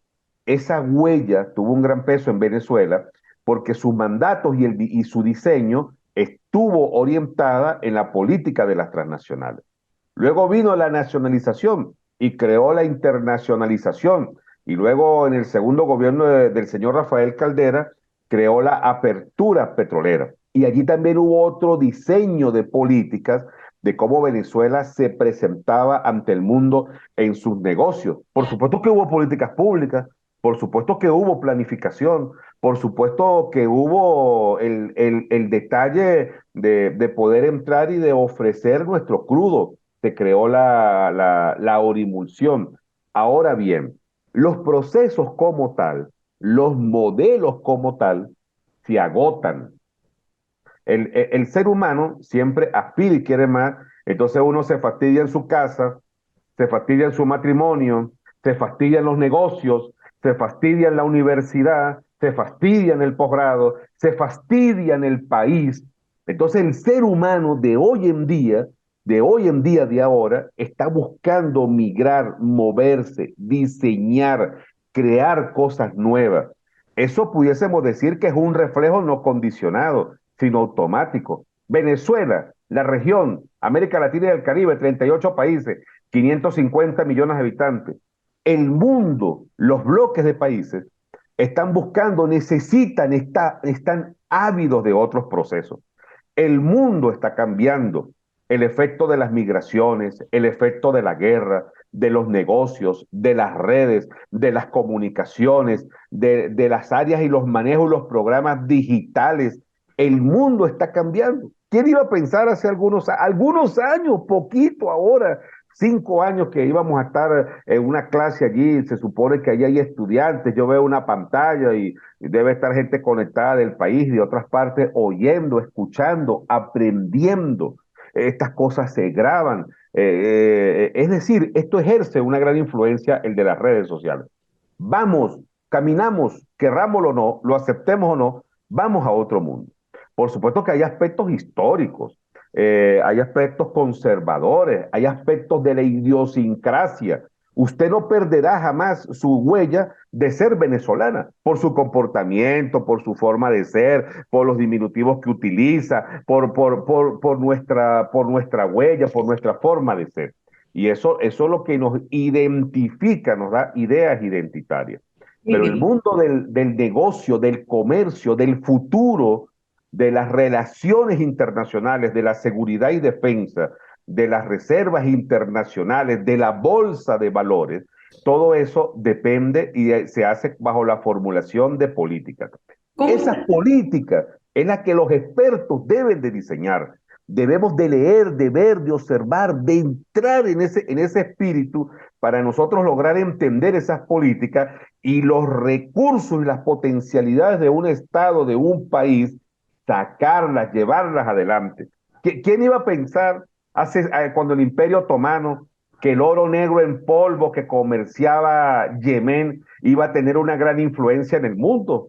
esa huella tuvo un gran peso en Venezuela porque sus mandatos y su diseño estuvo orientada en la política de las transnacionales. Luego vino la nacionalización y creó la internacionalización. Y luego en el segundo gobierno del señor Rafael Caldera creó la apertura petrolera. Y allí también hubo otro diseño de políticas de cómo Venezuela se presentaba ante el mundo en sus negocios. Por supuesto que hubo políticas públicas, por supuesto que hubo planificación, por supuesto que hubo el detalle de poder entrar y de ofrecer nuestro crudo. Se creó la orimulsión. Ahora bien, los procesos como tal, los modelos como tal, se agotan. El ser humano siempre aspira y quiere más, entonces uno se fastidia en su casa, se fastidia en su matrimonio, se fastidia en los negocios, se fastidia en la universidad, se fastidia en el posgrado, se fastidia en el país. Entonces el ser humano de hoy en día, de ahora, está buscando migrar, moverse, diseñar, crear cosas nuevas. Eso pudiésemos decir que es un reflejo no condicionado, sino automático. Venezuela, la región, América Latina y el Caribe, 38 países, 550 millones de habitantes. El mundo, los bloques de países, están buscando, necesitan, están ávidos de otros procesos. El mundo está cambiando. El efecto de las migraciones, el efecto de la guerra, de los negocios, de las redes, de las comunicaciones, de las áreas y los manejos, los programas digitales. El mundo está cambiando. ¿Quién iba a pensar hace algunos años, poquito ahora, 5 años que íbamos a estar en una clase allí? Se supone que allí hay estudiantes, yo veo una pantalla y debe estar gente conectada del país, de otras partes, oyendo, escuchando, aprendiendo. Estas cosas se graban. Es decir, esto ejerce una gran influencia, el de las redes sociales. Vamos, caminamos, querrámoslo o no, lo aceptemos o no, vamos a otro mundo. Por supuesto que hay aspectos históricos, hay aspectos conservadores, hay aspectos de la idiosincrasia. Usted no perderá jamás su huella de ser venezolana por su comportamiento, por su forma de ser, por los diminutivos que utiliza, por nuestra huella, por nuestra forma de ser. Y eso es lo que nos identifica, nos da ideas identitarias. Pero el Miguel. mundo del negocio, del comercio, del futuro, de las relaciones internacionales, de la seguridad y defensa, de las reservas internacionales, de la bolsa de valores, todo eso depende y se hace bajo la formulación de políticas. ¿Cómo? Esas políticas es la que los expertos deben de diseñar. Debemos de leer, de ver, de observar, de entrar en ese espíritu para nosotros lograr entender esas políticas y los recursos y las potencialidades de un Estado, de un país, sacarlas, llevarlas adelante. ¿Quién iba a pensar cuando el Imperio Otomano, que el oro negro en polvo que comerciaba Yemen iba a tener una gran influencia en el mundo?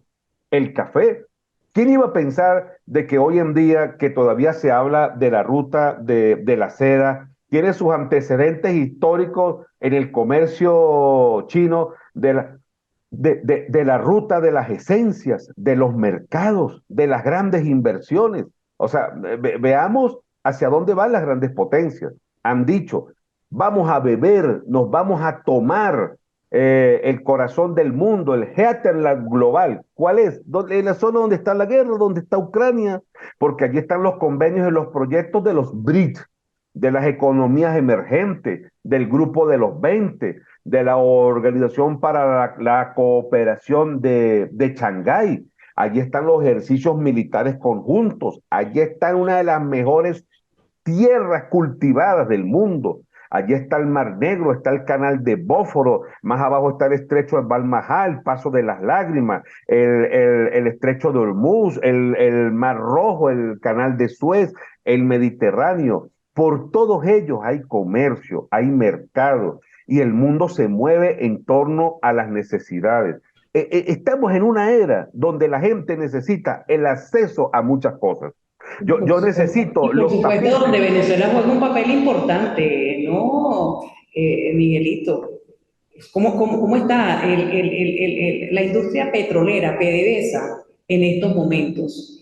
El café. ¿Quién iba a pensar de que hoy en día, que todavía se habla de la ruta de la seda, tiene sus antecedentes históricos en el comercio chino, de la ruta de las esencias, de los mercados, de las grandes inversiones? O sea, veamos hacia dónde van las grandes potencias. Han dicho, vamos a beber, nos vamos a tomar el corazón del mundo, el Heartland global. ¿Cuál es? En la zona donde está la guerra, donde está Ucrania, porque allí están los convenios y los proyectos de los BRICS, de las economías emergentes, del grupo de los 20, de la Organización para la Cooperación de Shanghái. Allí están los ejercicios militares conjuntos. Allí está una de las mejores tierras cultivadas del mundo. Allí está el Mar Negro, está el Canal de Bósforo, más abajo está el Estrecho de Bab el el Paso de las Lágrimas, el Estrecho de Hormuz, el Mar Rojo, el Canal de Suez, el Mediterráneo. Por todos ellos hay comercio, hay mercado y el mundo se mueve en torno a las necesidades. Estamos en una era donde la gente necesita el acceso a muchas cosas. Yo necesito Y por los supuesto, tapices. donde Venezuela juega un papel importante, ¿no, Miguelito? ¿Cómo está la industria petrolera, PDVSA, en estos momentos?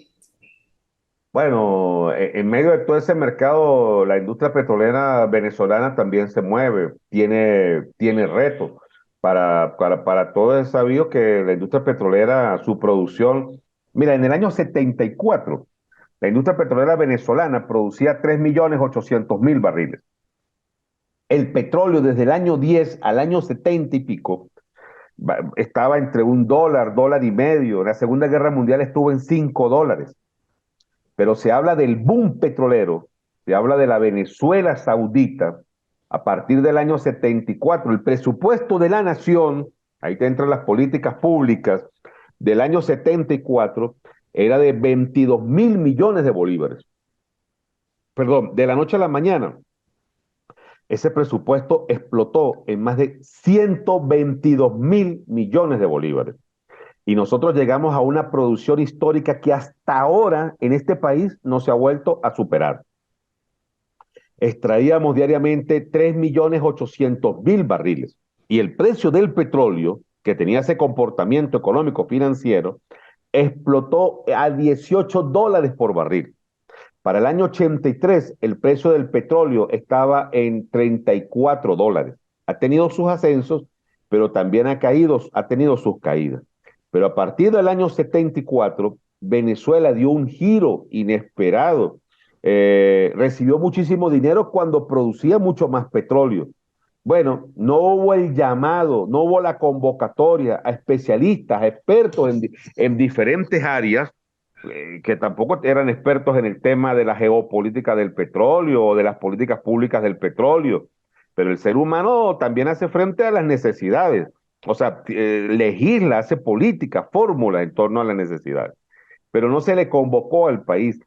Bueno, en medio de todo ese mercado, la industria petrolera venezolana también se mueve, tiene retos. Para todo es sabido que la industria petrolera, su producción, mira, en el año 74, la industria petrolera venezolana producía 3.800.000 barriles. El petróleo desde el año 10 al año 70 y pico estaba entre $1, $1.50. La Segunda Guerra Mundial estuvo en $5. Pero se habla del boom petrolero, se habla de la Venezuela Saudita a partir del año 74. El presupuesto de la nación, ahí te entran las políticas públicas, del año 74 era de 22.000 millones de bolívares. Perdón, de la noche a la mañana, ese presupuesto explotó en más de 122.000 millones de bolívares. Y nosotros llegamos a una producción histórica que hasta ahora en este país no se ha vuelto a superar. Extraíamos diariamente 3.800.000 barriles. Y el precio del petróleo, que tenía ese comportamiento económico financiero, explotó a $18 por barril. Para el año 83, el precio del petróleo estaba en $34. Ha tenido sus ascensos, pero también ha tenido sus caídas. Pero a partir del año 74, Venezuela dio un giro inesperado. Recibió muchísimo dinero cuando producía mucho más petróleo. Bueno, no hubo el llamado, no hubo la convocatoria a especialistas, a expertos en diferentes áreas, que tampoco eran expertos en el tema de la geopolítica del petróleo o de las políticas públicas del petróleo. Pero el ser humano también hace frente a las necesidades. O sea, legisla, hace política, fórmula en torno a las necesidades. Pero no se le convocó al país.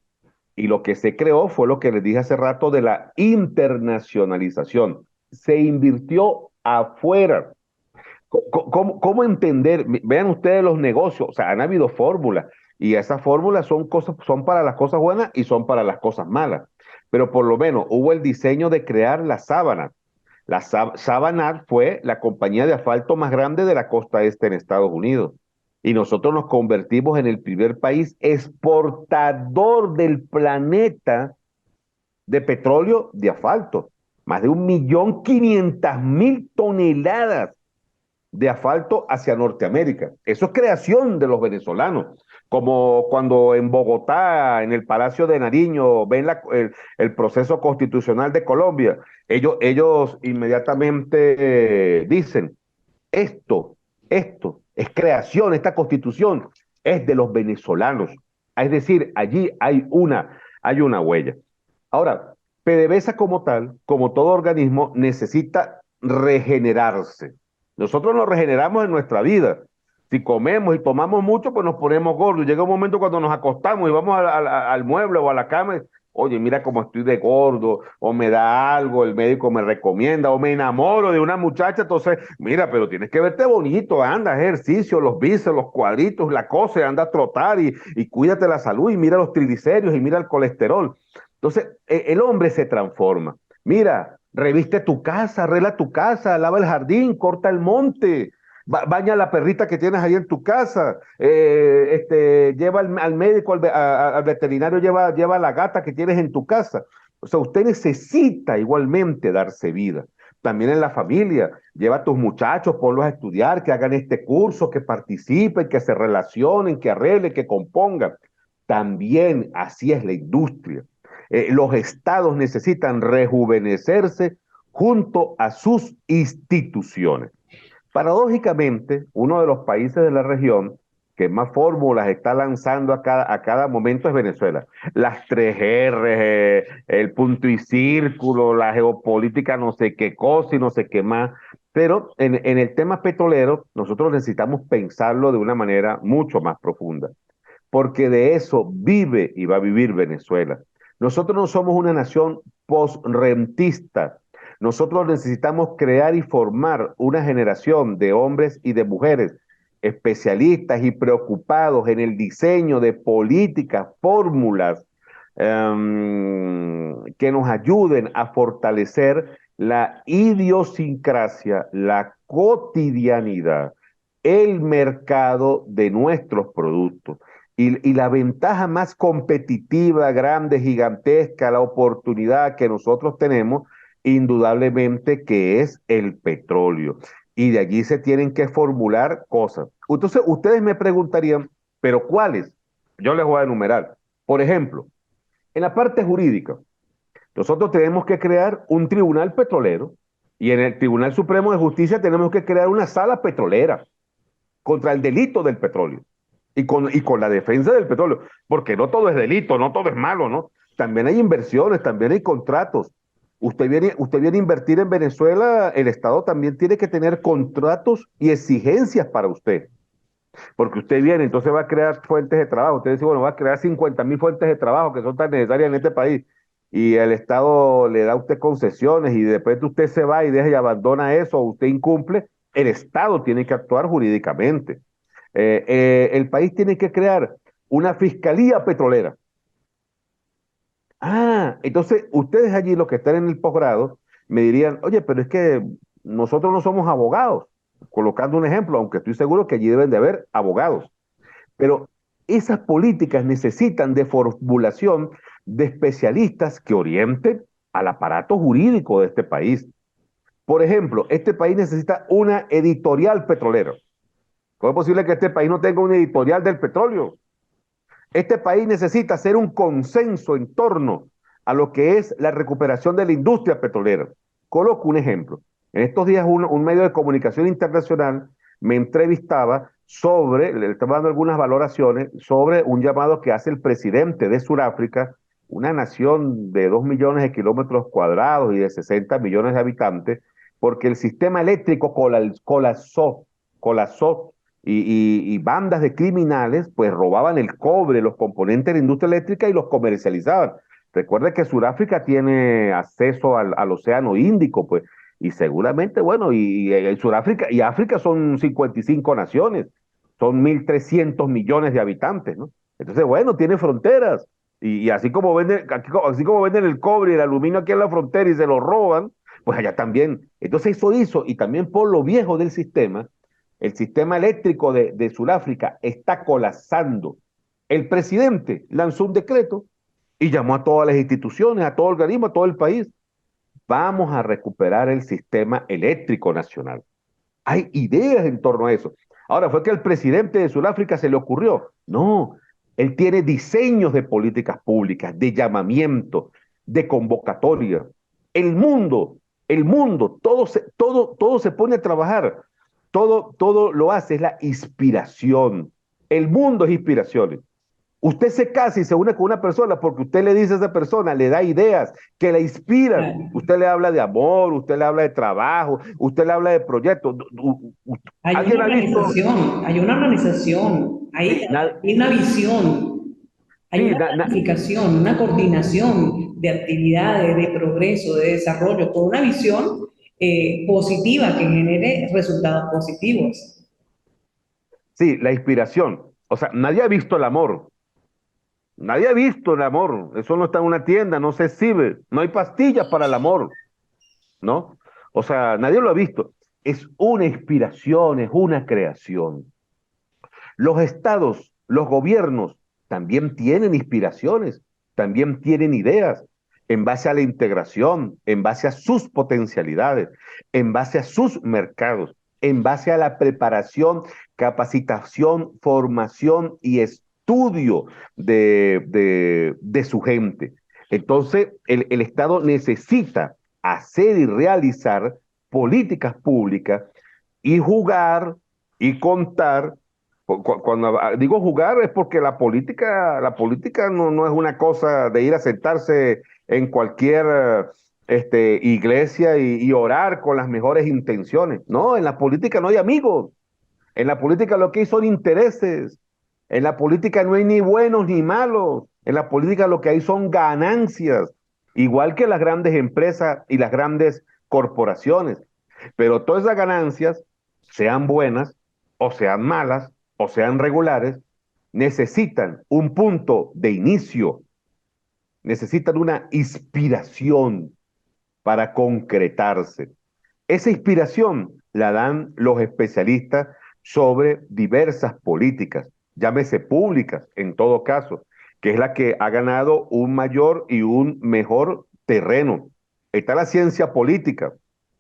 Y lo que se creó fue lo que les dije hace rato de la internacionalización. Se invirtió afuera. ¿Cómo entender? Vean ustedes los negocios, o sea, han habido fórmulas y esas fórmulas son para las cosas buenas y son para las cosas malas. Pero por lo menos hubo el diseño de crear la Sábana. Sabanat fue la compañía de asfalto más grande de la costa este en Estados Unidos. Y nosotros nos convertimos en el primer país exportador del planeta de petróleo de asfalto. Más de 1.500.000 toneladas de asfalto hacia Norteamérica. Eso es creación de los venezolanos. Como cuando en Bogotá, en el Palacio de Nariño, ven el proceso constitucional de Colombia, ellos inmediatamente dicen, esto es creación, esta constitución es de los venezolanos. Es decir, allí hay una huella. Ahora, PDVSA como tal, como todo organismo, necesita regenerarse. Nosotros nos regeneramos en nuestra vida. Si comemos y tomamos mucho, pues nos ponemos gordos. Llega un momento cuando nos acostamos y vamos al mueble o a la cama. Oye, mira cómo estoy de gordo, o me da algo, el médico me recomienda, o me enamoro de una muchacha, entonces, mira, pero tienes que verte bonito, anda, ejercicio, los bíceps, los cuadritos, la cosa, anda a trotar y cuídate la salud, y mira los triglicéridos, y mira el colesterol. Entonces, el hombre se transforma. Mira, reviste tu casa, arregla tu casa, lava el jardín, corta el monte, baña a la perrita que tienes ahí en tu casa, lleva al médico, al veterinario, lleva a la gata que tienes en tu casa. O sea, usted necesita igualmente darse vida. También en la familia, lleva a tus muchachos, ponlos a estudiar, que hagan este curso, que participen, que se relacionen, que arreglen, que compongan. También así es la industria. Los estados necesitan rejuvenecerse junto a sus instituciones. Paradójicamente, uno de los países de la región que más fórmulas está lanzando a cada momento es Venezuela. Las 3R, el punto y círculo, la geopolítica, no sé qué cosa y no sé qué más. Pero en el tema petrolero, nosotros necesitamos pensarlo de una manera mucho más profunda, porque de eso vive y va a vivir Venezuela. Nosotros no somos una nación post-rentista. Nosotros necesitamos crear y formar una generación de hombres y de mujeres especialistas y preocupados en el diseño de políticas, fórmulas que nos ayuden a fortalecer la idiosincrasia, la cotidianidad, el mercado de nuestros productos. Y la ventaja más competitiva, grande, gigantesca, la oportunidad que nosotros tenemos, indudablemente que es el petróleo. Y de allí se tienen que formular cosas. Entonces, ustedes me preguntarían, ¿pero cuáles? Yo les voy a enumerar. Por ejemplo, en la parte jurídica, nosotros tenemos que crear un tribunal petrolero y en el Tribunal Supremo de Justicia tenemos que crear una sala petrolera. contra el delito del petróleo y con la defensa del petróleo, porque no todo es delito, no todo es malo, ¿no? También hay inversiones, también hay contratos. Usted viene a invertir en Venezuela, el Estado también tiene que tener contratos y exigencias para usted, porque usted viene, entonces va a crear fuentes de trabajo. Usted dice, bueno, va a crear 50.000 fuentes de trabajo que son tan necesarias en este país, y el Estado le da a usted concesiones y de repente usted se va y deja y abandona eso, o usted incumple, el Estado tiene que actuar jurídicamente. El país tiene que crear una fiscalía petrolera. Ah, entonces ustedes allí, los que están en el posgrado, me dirían, oye, pero es que nosotros no somos abogados, colocando un ejemplo, aunque estoy seguro que allí deben de haber abogados, pero esas políticas necesitan de formulación de especialistas que orienten al aparato jurídico de este país. Por ejemplo, este país necesita una editorial petrolera. ¿Cómo es posible que este país no tenga una editorial del petróleo? Este país necesita hacer un consenso en torno a lo que es la recuperación de la industria petrolera. Coloco un ejemplo. En estos días un medio de comunicación internacional me entrevistaba sobre, le estaba dando algunas valoraciones sobre un llamado que hace el presidente de Sudáfrica, una nación de 2 millones de kilómetros cuadrados y de 60 millones de habitantes, porque el sistema eléctrico colapsó y bandas de criminales pues robaban el cobre, los componentes de la industria eléctrica y los comercializaban. Recuerde que Sudáfrica tiene acceso al Océano Índico, pues, y seguramente, bueno, Sudáfrica y África son 55 naciones, son 1.300 millones de habitantes, ¿no? Entonces, bueno, tiene fronteras. Y así como venden el cobre y el aluminio aquí en la frontera y se lo roban, pues allá también. Entonces eso hizo, y también por lo viejo del sistema, el sistema eléctrico de Sudáfrica está colapsando. El presidente lanzó un decreto y llamó a todas las instituciones, a todo el organismo, a todo el país. Vamos a recuperar el sistema eléctrico nacional. Hay ideas en torno a eso. Ahora, ¿fue que al presidente de Sudáfrica se le ocurrió? No, él tiene diseños de políticas públicas, de llamamiento, de convocatoria. El mundo, el mundo, todo se pone a trabajar, todo lo hace, es la inspiración. El mundo es inspiración. Usted se casa y se une con una persona porque usted le dice a esa persona, le da ideas que la inspiran. Claro. Usted le habla de amor, usted le habla de trabajo, usted le habla de proyectos. ¿Alguien ha visto? Hay una organización, Sí, hay una visión, hay sí, una planificación, una coordinación de actividades, de progreso, de desarrollo, con una visión positiva que genere resultados positivos. sí, la inspiración. O sea, nadie ha visto el amor. Nadie ha visto el amor. Eso no está en una tienda, no se exhibe. No hay pastillas para el amor, ¿no? O sea, nadie lo ha visto. Es una inspiración, es una creación. Los estados, los gobiernos también tienen inspiraciones, también tienen ideas en base a la integración, en base a sus potencialidades, en base a sus mercados, en base a la preparación, capacitación, formación y estudio de su gente. Entonces, el Estado necesita hacer y realizar políticas públicas y jugar y contar. Cuando digo jugar es porque la política no es una cosa de ir a sentarse en cualquier iglesia y orar con las mejores intenciones. No, en la política no hay amigos. En la política lo que hay son intereses. En la política no hay ni buenos ni malos. En la política lo que hay son ganancias, igual que las grandes empresas y las grandes corporaciones. Pero todas esas ganancias, sean buenas o sean malas o sean regulares, necesitan un punto de inicio, necesitan una inspiración para concretarse. Esa inspiración la dan los especialistas sobre diversas políticas, llámese públicas en todo caso, que es la que ha ganado un mayor y un mejor terreno. Está la ciencia política,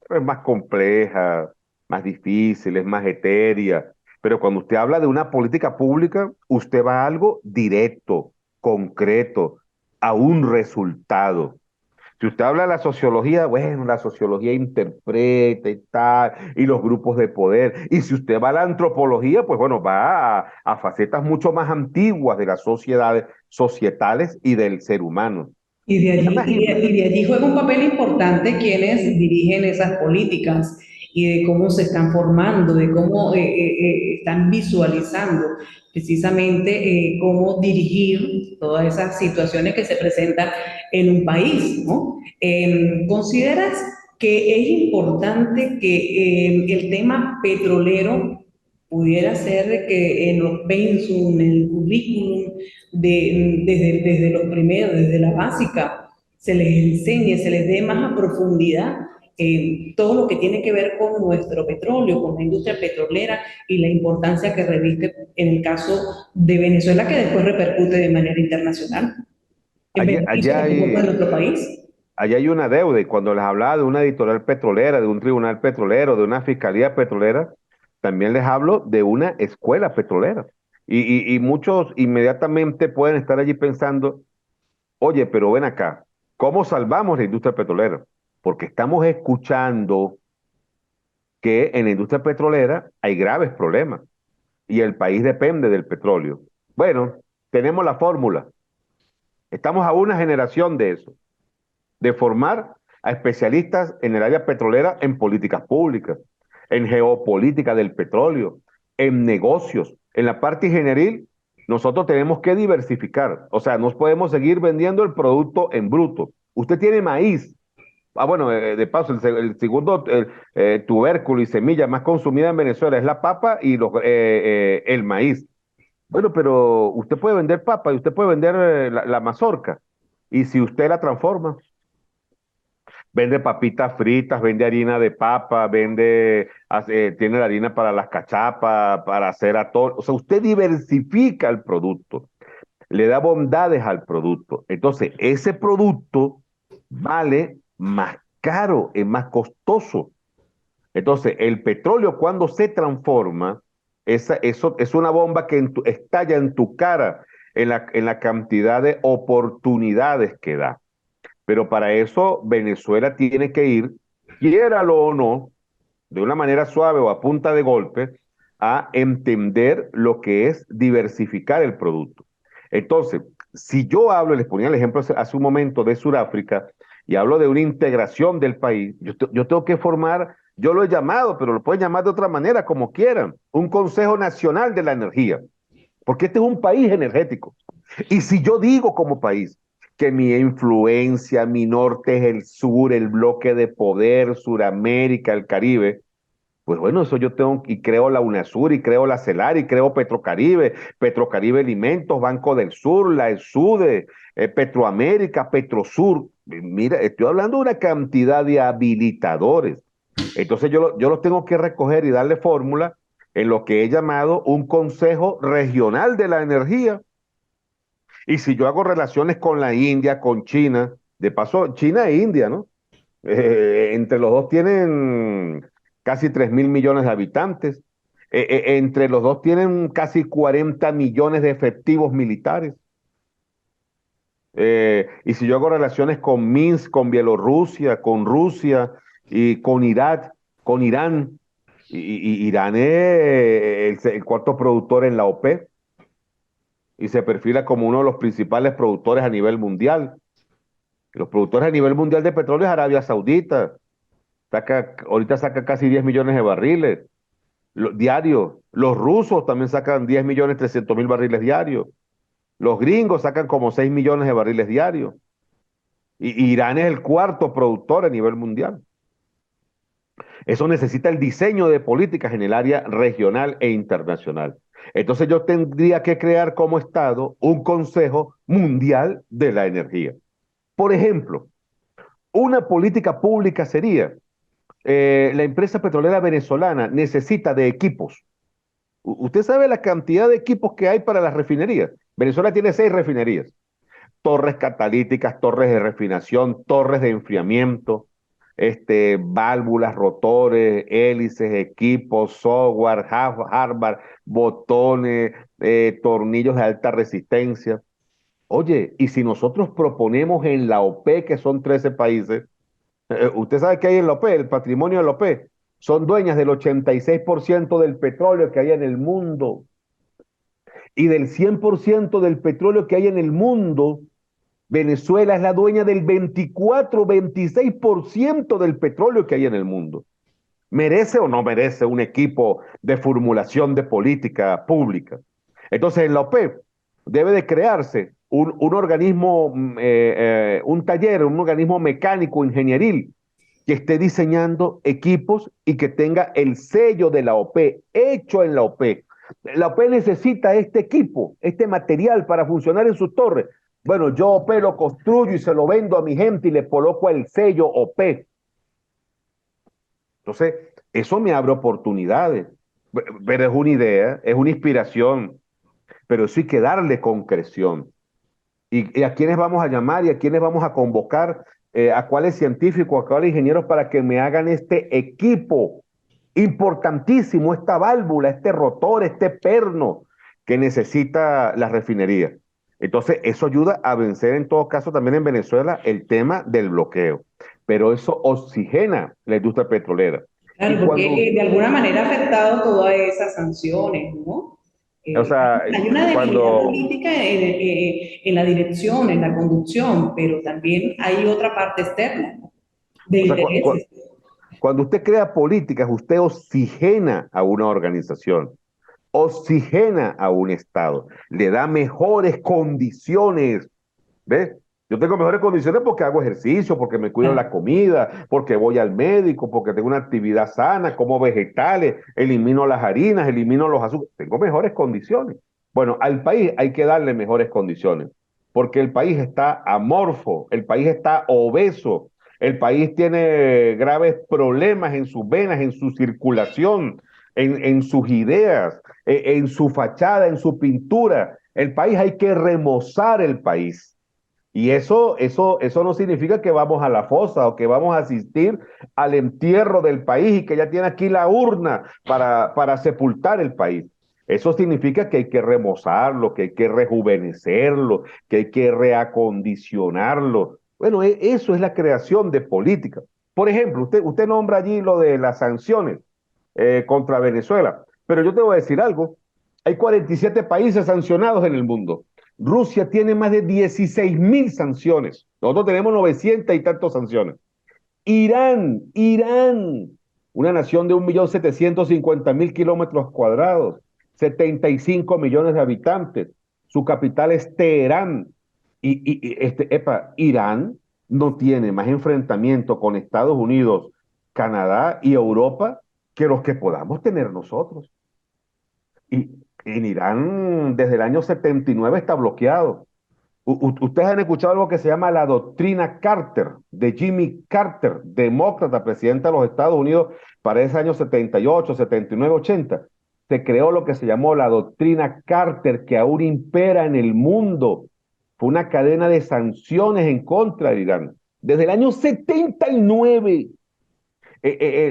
es más compleja, más difícil, es más etérea, pero cuando usted habla de una política pública, usted va a algo directo, concreto, a un resultado. Si usted habla de la sociología, bueno, la sociología interpreta y tal, y los grupos de poder. Y si usted va a la antropología, pues bueno, va a facetas mucho más antiguas de las sociedades, societales y del ser humano. Y de Ya allí, imagínate. y de allí juega un papel importante quienes dirigen esas políticas y de cómo se están formando, de cómo están visualizando precisamente cómo dirigir todas esas situaciones que se presentan en un país, ¿no? ¿Consideras que es importante que el tema petrolero pudiera ser que en los pensum, en el currículum, desde los primeros, desde la básica, se les enseñe, se les dé más a profundidad todo lo que tiene que ver con nuestro petróleo, con la industria petrolera y la importancia que reviste en el caso de Venezuela, que después repercute de manera internacional, en Allá, beneficio, allá por supuesto, de hay, nuestro país? allá hay una deuda, y cuando les hablaba de una editorial petrolera, de un tribunal petrolero, de una fiscalía petrolera, también les hablo de una escuela petrolera. Y muchos inmediatamente pueden estar allí pensando, oye, pero ven acá, ¿cómo salvamos la industria petrolera? Porque estamos escuchando que en la industria petrolera hay graves problemas y el país depende del petróleo. Bueno, tenemos la fórmula. Estamos a una generación de eso, de formar a especialistas en el área petrolera en políticas públicas, en geopolítica del petróleo, en negocios. En la parte ingenieril, nosotros tenemos que diversificar. O sea, no podemos seguir vendiendo el producto en bruto. Usted tiene maíz. Ah, bueno, de paso, el segundo tubérculo y semilla más consumida en Venezuela es la papa y el maíz. Bueno, pero usted puede vender papa y usted puede vender la mazorca. Y si usted la transforma, vende papitas fritas, vende harina de papa, tiene la harina para las cachapas, para hacer atol. O sea, usted diversifica el producto, le da bondades al producto. Entonces, ese producto vale más caro, es más costoso. Entonces, el petróleo cuando se transforma, eso es una bomba que estalla en tu cara en la cantidad de oportunidades que da. Pero para eso Venezuela tiene que ir, quiéralo o no, de una manera suave o a punta de golpe, a entender lo que es diversificar el producto. Entonces, si yo hablo, les ponía el ejemplo hace un momento de Sudáfrica, y hablo de una integración del país, yo tengo que formar, yo lo he llamado, pero lo pueden llamar de otra manera, como quieran, un Consejo Nacional de la Energía, porque este es un país energético. Y si yo digo como país que mi influencia, mi norte es el sur, el bloque de poder, Suramérica, el Caribe, pues bueno, eso yo tengo, y creo la UNASUR, y creo la CELAR, y creo Petrocaribe, Petrocaribe Alimentos, Banco del Sur, la ESUDE, Petroamérica, Petrosur. Mira, estoy hablando de una cantidad de habilitadores. Entonces yo los tengo que recoger y darle fórmula en lo que he llamado un Consejo Regional de la Energía. Y si yo hago relaciones con la India, con China, de paso, China e India, ¿no? Entre los dos tienen casi 3.000 millones de habitantes. Entre los dos tienen casi 40 millones de efectivos militares. Y si yo hago relaciones con Minsk, con Bielorrusia, con Rusia y con Irak, con Irán, y Irán es el cuarto productor en la OPEP y se perfila como uno de los principales productores a nivel mundial. Los productores a nivel mundial de petróleo es Arabia Saudita. Ahorita saca casi 10 millones de barriles diarios. Los rusos también sacan 10 millones 300 mil barriles diarios. Los gringos sacan como 6 millones de barriles diarios. Y Irán es el cuarto productor a nivel mundial. Eso necesita el diseño de políticas en el área regional e internacional. Entonces yo tendría que crear como Estado un Consejo Mundial de la Energía. Por ejemplo, una política pública sería, la empresa petrolera venezolana necesita de equipos. Usted sabe la cantidad de equipos que hay para las refinerías. Venezuela tiene 6 refinerías. Torres catalíticas, torres de refinación, torres de enfriamiento, válvulas, rotores, hélices, equipos, software, hardware, botones, tornillos de alta resistencia. Oye, y si nosotros proponemos en la OPE, que son 13 países, usted sabe que hay en la OPE, el patrimonio de la OPE, son dueñas del 86% del petróleo que hay en el mundo. Y del 100% del petróleo que hay en el mundo, Venezuela es la dueña del 24-26% del petróleo que hay en el mundo. ¿Merece o no merece un equipo de formulación de política pública? Entonces, en la OPEP debe de crearse un organismo, un taller, un organismo mecánico, ingenieril, que esté diseñando equipos y que tenga el sello de la OPE, hecho en la OPE. La OPE necesita este equipo, este material para funcionar en sus torres. Bueno, yo OPE lo construyo y se lo vendo a mi gente y le coloco el sello OPE. Entonces, eso me abre oportunidades. Pero es una idea, es una inspiración, pero eso hay que darle concreción. ¿Y a quiénes vamos a llamar y a quiénes vamos a convocar? ¿A cuáles científicos, a cuáles ingenieros para que me hagan este equipo importantísimo, esta válvula, este rotor, este perno que necesita la refinería? Entonces, eso ayuda a vencer en todo caso también en Venezuela el tema del bloqueo, pero eso oxigena la industria petrolera. Y Claro, cuando, porque de alguna manera ha afectado todas esas sanciones, ¿no? o sea, Hay una debilidad cuando, política en la dirección, en la conducción, pero también hay otra parte externa, ¿no? De o sea, intereses. cuando usted crea políticas, usted oxigena a una organización, oxigena a un Estado, le da mejores condiciones. ¿Ves? Yo tengo mejores condiciones porque hago ejercicio, porque me cuido la comida, porque voy al médico, porque tengo una actividad sana, como vegetales, elimino las harinas, elimino los azúcares. Tengo mejores condiciones. Bueno, al país hay que darle mejores condiciones, porque el país está amorfo, el país está obeso, el país tiene graves problemas en sus venas, en su circulación, en sus ideas, en su fachada, en su pintura. El país hay que remozar el país. Y eso no significa que vamos a la fosa o que vamos a asistir al entierro del país y que ya tiene aquí la urna para sepultar el país. Eso significa que hay que remozarlo, que hay que rejuvenecerlo, que hay que reacondicionarlo. Bueno, eso es la creación de política. Por ejemplo, usted nombra allí lo de las sanciones contra Venezuela, pero yo te voy a decir algo. Hay 47 países sancionados en el mundo. Rusia tiene más de 16.000 sanciones. Nosotros tenemos 900 y tantos sanciones. Irán, una nación de 1.750.000 kilómetros cuadrados, 75 millones de habitantes. Su capital es Teherán. Irán no tiene más enfrentamiento con Estados Unidos, Canadá y Europa que los que podamos tener nosotros. Y en Irán, desde el año 79 está bloqueado. Ustedes han escuchado algo que se llama la doctrina Carter, de Jimmy Carter, demócrata, presidente de los Estados Unidos, para ese año 78, 79, 80. Se creó lo que se llamó la doctrina Carter, que aún impera en el mundo. Fue una cadena de sanciones en contra de Irán. Desde el año 79,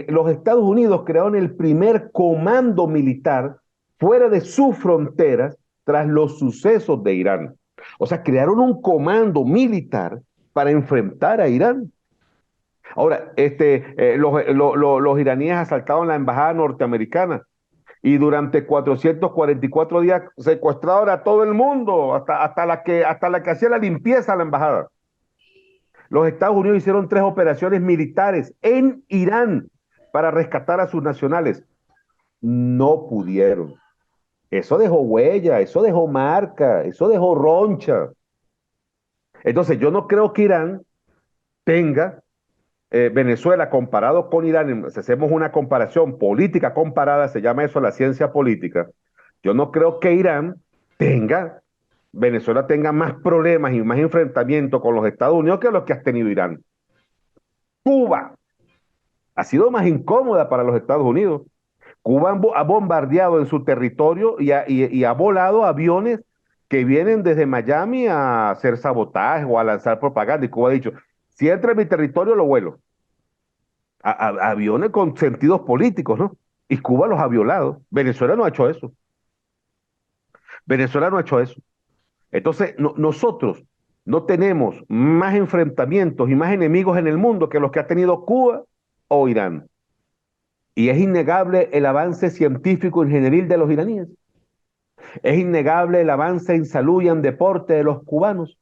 los Estados Unidos crearon el primer comando militar fuera de sus fronteras tras los sucesos de Irán. O sea, crearon un comando militar para enfrentar a Irán. Ahora, los iraníes asaltaron la embajada norteamericana y durante 444 días secuestraron a todo el mundo, hasta la que hacía la limpieza a la embajada. Los Estados Unidos hicieron 3 operaciones militares en Irán para rescatar a sus nacionales. No pudieron. Eso dejó huella, eso dejó marca, eso dejó roncha. Entonces, yo no creo que Irán tenga Venezuela comparado con Irán, si hacemos una comparación política comparada, se llama eso la ciencia política. Yo no creo que Venezuela tenga más problemas y más enfrentamiento con los Estados Unidos que los que ha tenido Irán. Cuba ha sido más incómoda para los Estados Unidos. Cuba ha bombardeado en su territorio y ha volado aviones que vienen desde Miami a hacer sabotaje o a lanzar propaganda. Y Cuba ha dicho, si entra en mi territorio, lo vuelo. Aviones con sentidos políticos, ¿no? Y Cuba los ha violado. Venezuela no ha hecho eso. Venezuela no ha hecho eso. Entonces, nosotros no tenemos más enfrentamientos y más enemigos en el mundo que los que ha tenido Cuba o Irán. Y es innegable el avance científico e ingenieril de los iraníes. Es innegable el avance en salud y en deporte de los cubanos.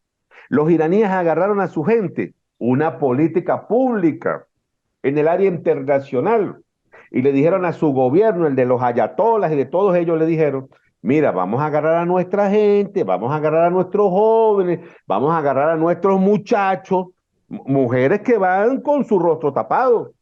Los iraníes agarraron a su gente una política pública en el área internacional y le dijeron a su gobierno, el de los ayatolas y de todos ellos, le dijeron, mira, vamos a agarrar a nuestra gente, vamos a agarrar a nuestros jóvenes, vamos a agarrar a nuestros muchachos, mujeres que van con su rostro tapado,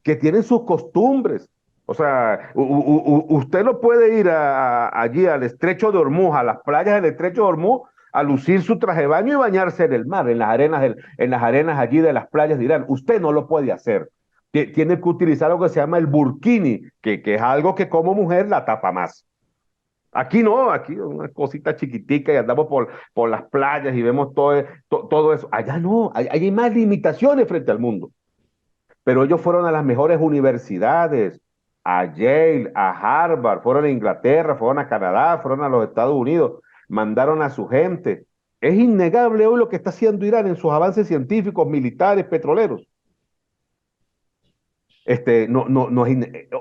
que tienen sus costumbres. O sea, usted no puede ir allí al estrecho de Hormuz, a las playas del estrecho de Hormuz, a lucir su traje de baño y bañarse en el mar, en las arenas allí de las playas de Irán. Usted no lo puede hacer. Tiene que utilizar lo que se llama el burkini, que es algo que como mujer la tapa más. Aquí no, aquí una cosita chiquitica y andamos por las playas y vemos todo eso. Allá no, hay más limitaciones frente al mundo. Pero ellos fueron a las mejores universidades, a Yale, a Harvard, fueron a Inglaterra, fueron a Canadá, fueron a los Estados Unidos, mandaron a su gente. Es innegable hoy lo que está haciendo Irán en sus avances científicos, militares, petroleros.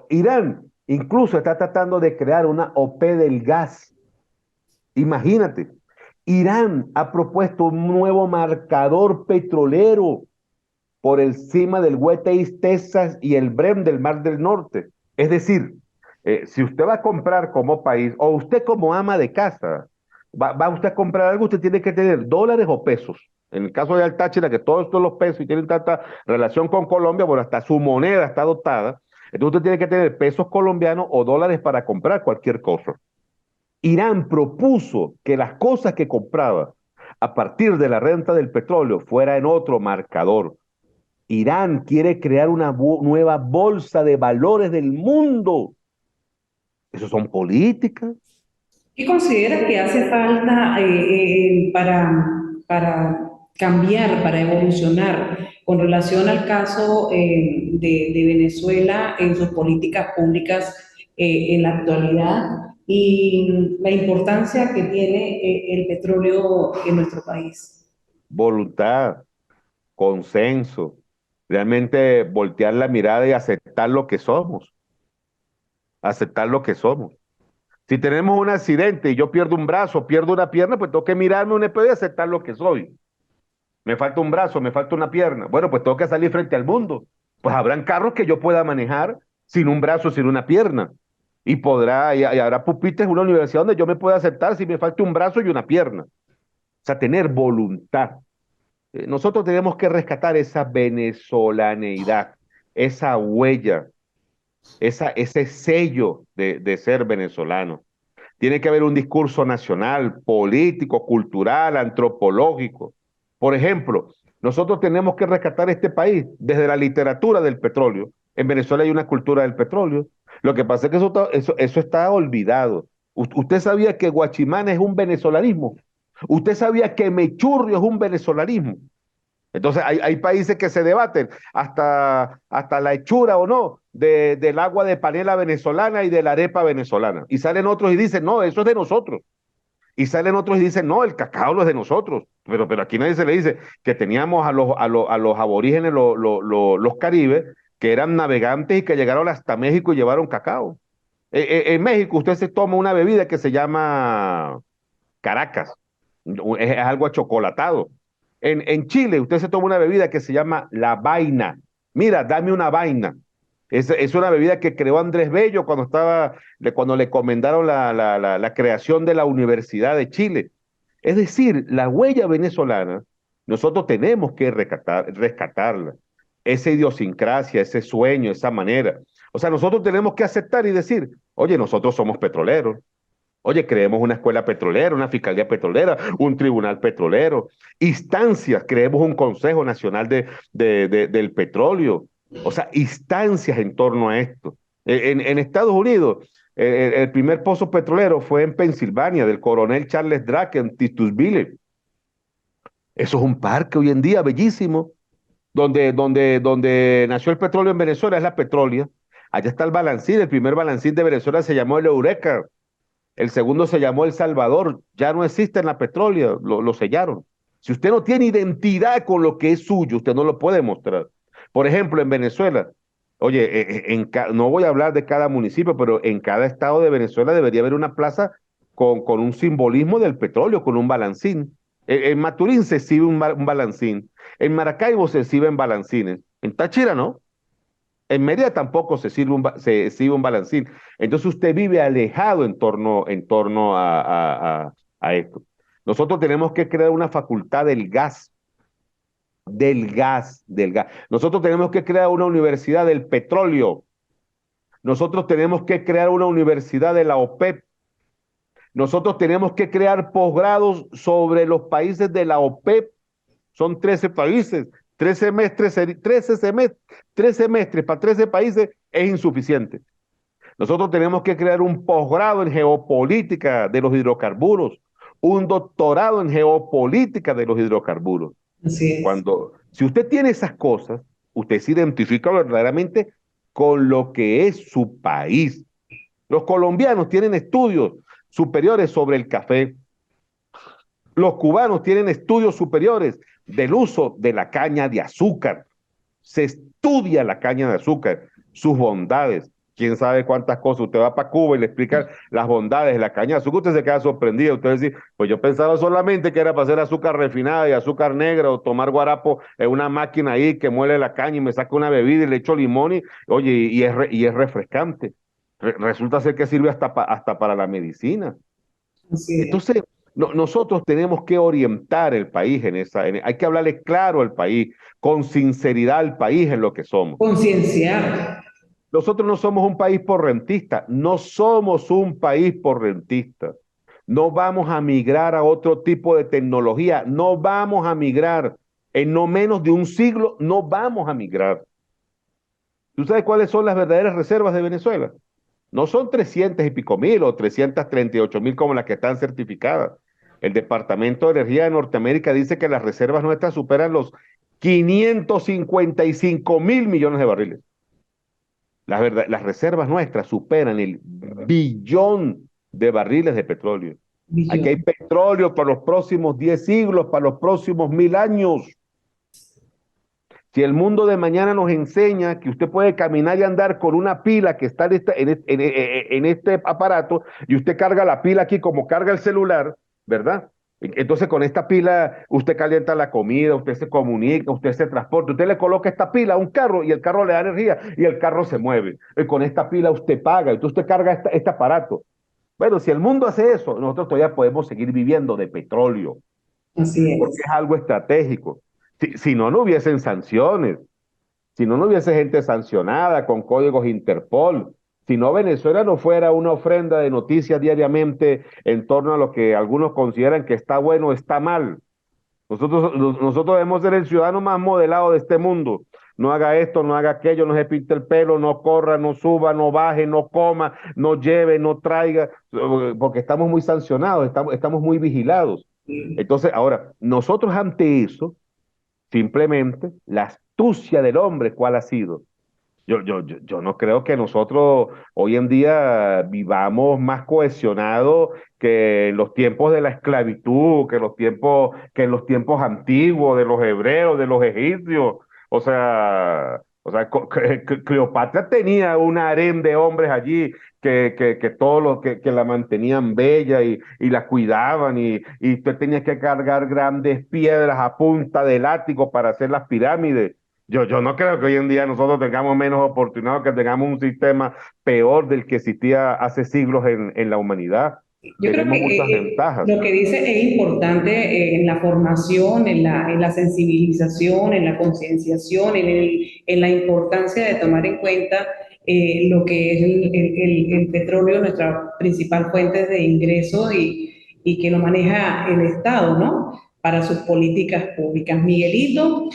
Irán incluso está tratando de crear una OP del gas. Imagínate, Irán ha propuesto un nuevo marcador petrolero por encima del West Texas y el Brem del Mar del Norte. Es decir, si usted va a comprar como país, o usted como ama de casa, va usted a comprar algo, usted tiene que tener dólares o pesos. En el caso de Altáchira, que todos estos los pesos y tienen tanta relación con Colombia, bueno, hasta su moneda está dotada, entonces usted tiene que tener pesos colombianos o dólares para comprar cualquier cosa. Irán propuso que las cosas que compraba a partir de la renta del petróleo fuera en otro marcador. Irán quiere crear una nueva bolsa de valores del mundo. Eso son políticas. ¿Qué consideras que hace falta para cambiar, para evolucionar con relación al caso de Venezuela en sus políticas públicas en la actualidad y la importancia que tiene el petróleo en nuestro país? Voluntad, consenso, realmente voltear la mirada y aceptar lo que somos, aceptar lo que somos. Si tenemos un accidente y yo pierdo un brazo, pierdo una pierna, pues tengo que mirarme un espejo y aceptar lo que soy. Me falta un brazo, me falta una pierna. Bueno, pues tengo que salir frente al mundo. Pues habrán carros que yo pueda manejar sin un brazo, sin una pierna. Y habrá pupitres en una universidad donde yo me pueda aceptar si me falta un brazo y una pierna. O sea, tener voluntad. Nosotros tenemos que rescatar esa venezolaneidad, esa huella, ese sello de ser venezolano. Tiene que haber un discurso nacional, político, cultural, antropológico. Por ejemplo, nosotros tenemos que rescatar este país desde la literatura del petróleo. En Venezuela hay una cultura del petróleo. Lo que pasa es que eso está olvidado. ¿Usted sabía que Guachimán es un venezolanismo? ¿Usted sabía que Mechurrio es un venezolanismo? Entonces hay países que se debaten hasta la hechura o no del agua de panela venezolana y de la arepa venezolana. Y salen otros y dicen, no, eso es de nosotros. Y salen otros y dicen, no, el cacao no es de nosotros. Pero aquí nadie se le dice que teníamos a los aborígenes, los caribes, que eran navegantes y que llegaron hasta México y llevaron cacao. En México usted se toma una bebida que se llama Caracas. Es algo achocolatado. En Chile, usted se toma una bebida que se llama la vaina. Mira, dame una vaina. Es una bebida que creó Andrés Bello cuando le comendaron la creación de la Universidad de Chile. Es decir, la huella venezolana, nosotros tenemos que rescatarla. Esa idiosincrasia, ese sueño, esa manera. O sea, nosotros tenemos que aceptar y decir, oye, nosotros somos petroleros. Oye, creemos una escuela petrolera, una fiscalía petrolera, un tribunal petrolero, instancias, creemos un Consejo Nacional del Petróleo, o sea, instancias en torno a esto. En Estados Unidos, el primer pozo petrolero fue en Pensilvania, del coronel Charles Drake en Titusville. Eso es un parque hoy en día bellísimo, donde nació el petróleo en Venezuela, es la Petrolia. Allá está el Balancín, el primer Balancín de Venezuela se llamó el Eureka. El segundo se llamó El Salvador. Ya no existe en la petróleo, lo sellaron. Si usted no tiene identidad con lo que es suyo, usted no lo puede mostrar. Por ejemplo, en Venezuela, oye, no voy a hablar de cada municipio, pero en cada estado de Venezuela debería haber una plaza con un simbolismo del petróleo, con un balancín. En Maturín se exhibe un balancín. En Maracaibo se exhiben balancines. En Táchira no. En Mérida tampoco se exhibe un balancín. Entonces usted vive alejado en torno a esto. Nosotros tenemos que crear una facultad del gas. Nosotros tenemos que crear una universidad del petróleo. Nosotros tenemos que crear una universidad de la OPEP. Nosotros tenemos que crear posgrados sobre los países de la OPEP. Son 13 países, 3 semestres para 13 países es insuficiente. Nosotros tenemos que crear un posgrado en geopolítica de los hidrocarburos, un doctorado en geopolítica de los hidrocarburos. Así es. Si usted tiene esas cosas, usted se identifica verdaderamente con lo que es su país. Los colombianos tienen estudios superiores sobre el café. Los cubanos tienen estudios superiores del uso de la caña de azúcar. Se estudia la caña de azúcar, sus bondades. Quién sabe cuántas cosas. Usted va para Cuba y le explican las bondades de la caña de azúcar. Usted se queda sorprendido. Usted dice, pues yo pensaba solamente que era para hacer azúcar refinada y azúcar negra o tomar guarapo en una máquina ahí que muele la caña y me saca una bebida y le echo limón y, oye, y es refrescante. Resulta ser que sirve hasta para la medicina. Así es. Entonces, nosotros tenemos que orientar el país hay que hablarle claro al país, con sinceridad al país en lo que somos. Concienciar. Nosotros no somos un país por rentista, no somos un país por rentista. No vamos a migrar a otro tipo de tecnología, no vamos a migrar. En no menos de un siglo, no vamos a migrar. ¿Tú sabes cuáles son las verdaderas reservas de Venezuela? No son 300 y pico mil o 338.000 como las que están certificadas. El Departamento de Energía de Norteamérica dice que las reservas nuestras superan los 555.000 millones de barriles. Las reservas nuestras superan el billón de barriles de petróleo. Aquí hay Billón. petróleo para los próximos 10 siglos, para los próximos 1000 años. Si el mundo de mañana nos enseña que usted puede caminar y andar con una pila que está en este aparato y usted carga la pila aquí como carga el celular, ¿verdad? Entonces con esta pila usted calienta la comida, usted se comunica, usted se transporta, usted le coloca esta pila a un carro y el carro le da energía y el carro se mueve. Y con esta pila usted paga, entonces usted carga este aparato. Bueno, si el mundo hace eso, nosotros todavía podemos seguir viviendo de petróleo Así porque es. es algo estratégico. Si no, no hubiesen sanciones, si no, no hubiese gente sancionada con códigos Interpol, si no, Venezuela no fuera una ofrenda de noticias diariamente en torno a lo que algunos consideran que está bueno o está mal. Nosotros debemos ser el ciudadano más modelado de este mundo. No haga esto, no haga aquello, no se pinte el pelo, no corra, no suba, no baje, no coma, no lleve, no traiga, porque estamos muy sancionados, estamos muy vigilados. Entonces, ahora, nosotros ante eso, simplemente la astucia del hombre, ¿cuál ha sido? Yo no creo que nosotros hoy en día vivamos más cohesionados que en los tiempos de la esclavitud, que en los tiempos antiguos de los hebreos, de los egipcios. O sea, Cleopatra tenía un harén de hombres allí que todos los que la mantenían bella y la cuidaban y usted tenía que cargar grandes piedras a punta de látigo para hacer las pirámides. Yo no creo que hoy en día nosotros tengamos menos oportunidades, que tengamos un sistema peor del que existía hace siglos en la humanidad. Yo creo que Tenemos muchas ventajas. lo que dice es importante en la formación, en la sensibilización, en la concienciación, en la importancia de tomar en cuenta lo que es el petróleo, nuestra principal fuente de ingreso y que lo maneja el Estado, ¿no? Para sus políticas públicas. Miguelito,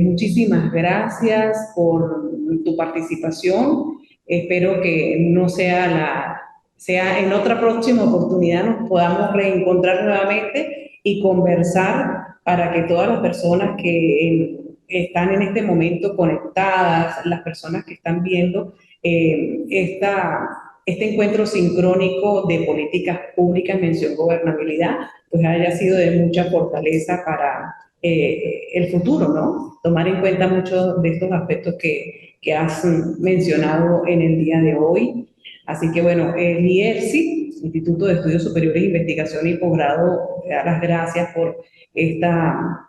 muchísimas gracias por tu participación. Espero que no sea en otra próxima oportunidad nos podamos reencontrar nuevamente y conversar para que todas las personas que están en este momento conectadas, las personas que están viendo esta este encuentro sincrónico de políticas públicas, mención gobernabilidad, pues haya sido de mucha fortaleza para el futuro, ¿no? Tomar en cuenta muchos de estos aspectos que has mencionado en el día de hoy. Así que bueno, el IERSI, Instituto de Estudios Superiores de Investigación y Posgrado, te da las gracias por esta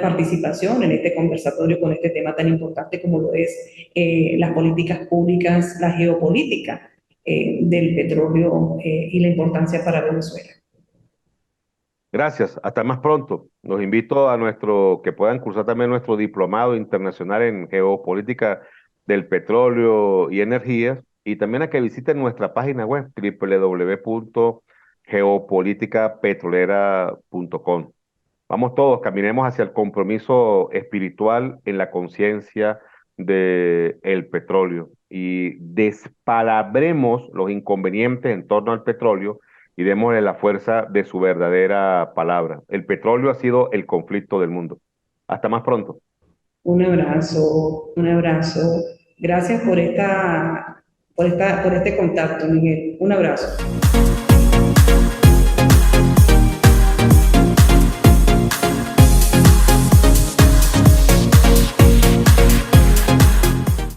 participación en este conversatorio con este tema tan importante como lo es las políticas públicas, la geopolítica del petróleo y la importancia para Venezuela. Gracias, hasta más pronto. Los invito a que puedan cursar también nuestro diplomado internacional en geopolítica del petróleo y energías, y también a que visiten nuestra página web www.geopoliticapetrolera.com. Vamos todos, caminemos hacia el compromiso espiritual en la conciencia del petróleo y despalabremos los inconvenientes en torno al petróleo y démosle la fuerza de su verdadera palabra. El petróleo ha sido el conflicto del mundo. Hasta más pronto. Un abrazo, un abrazo. Gracias por este contacto, Miguel. Un abrazo.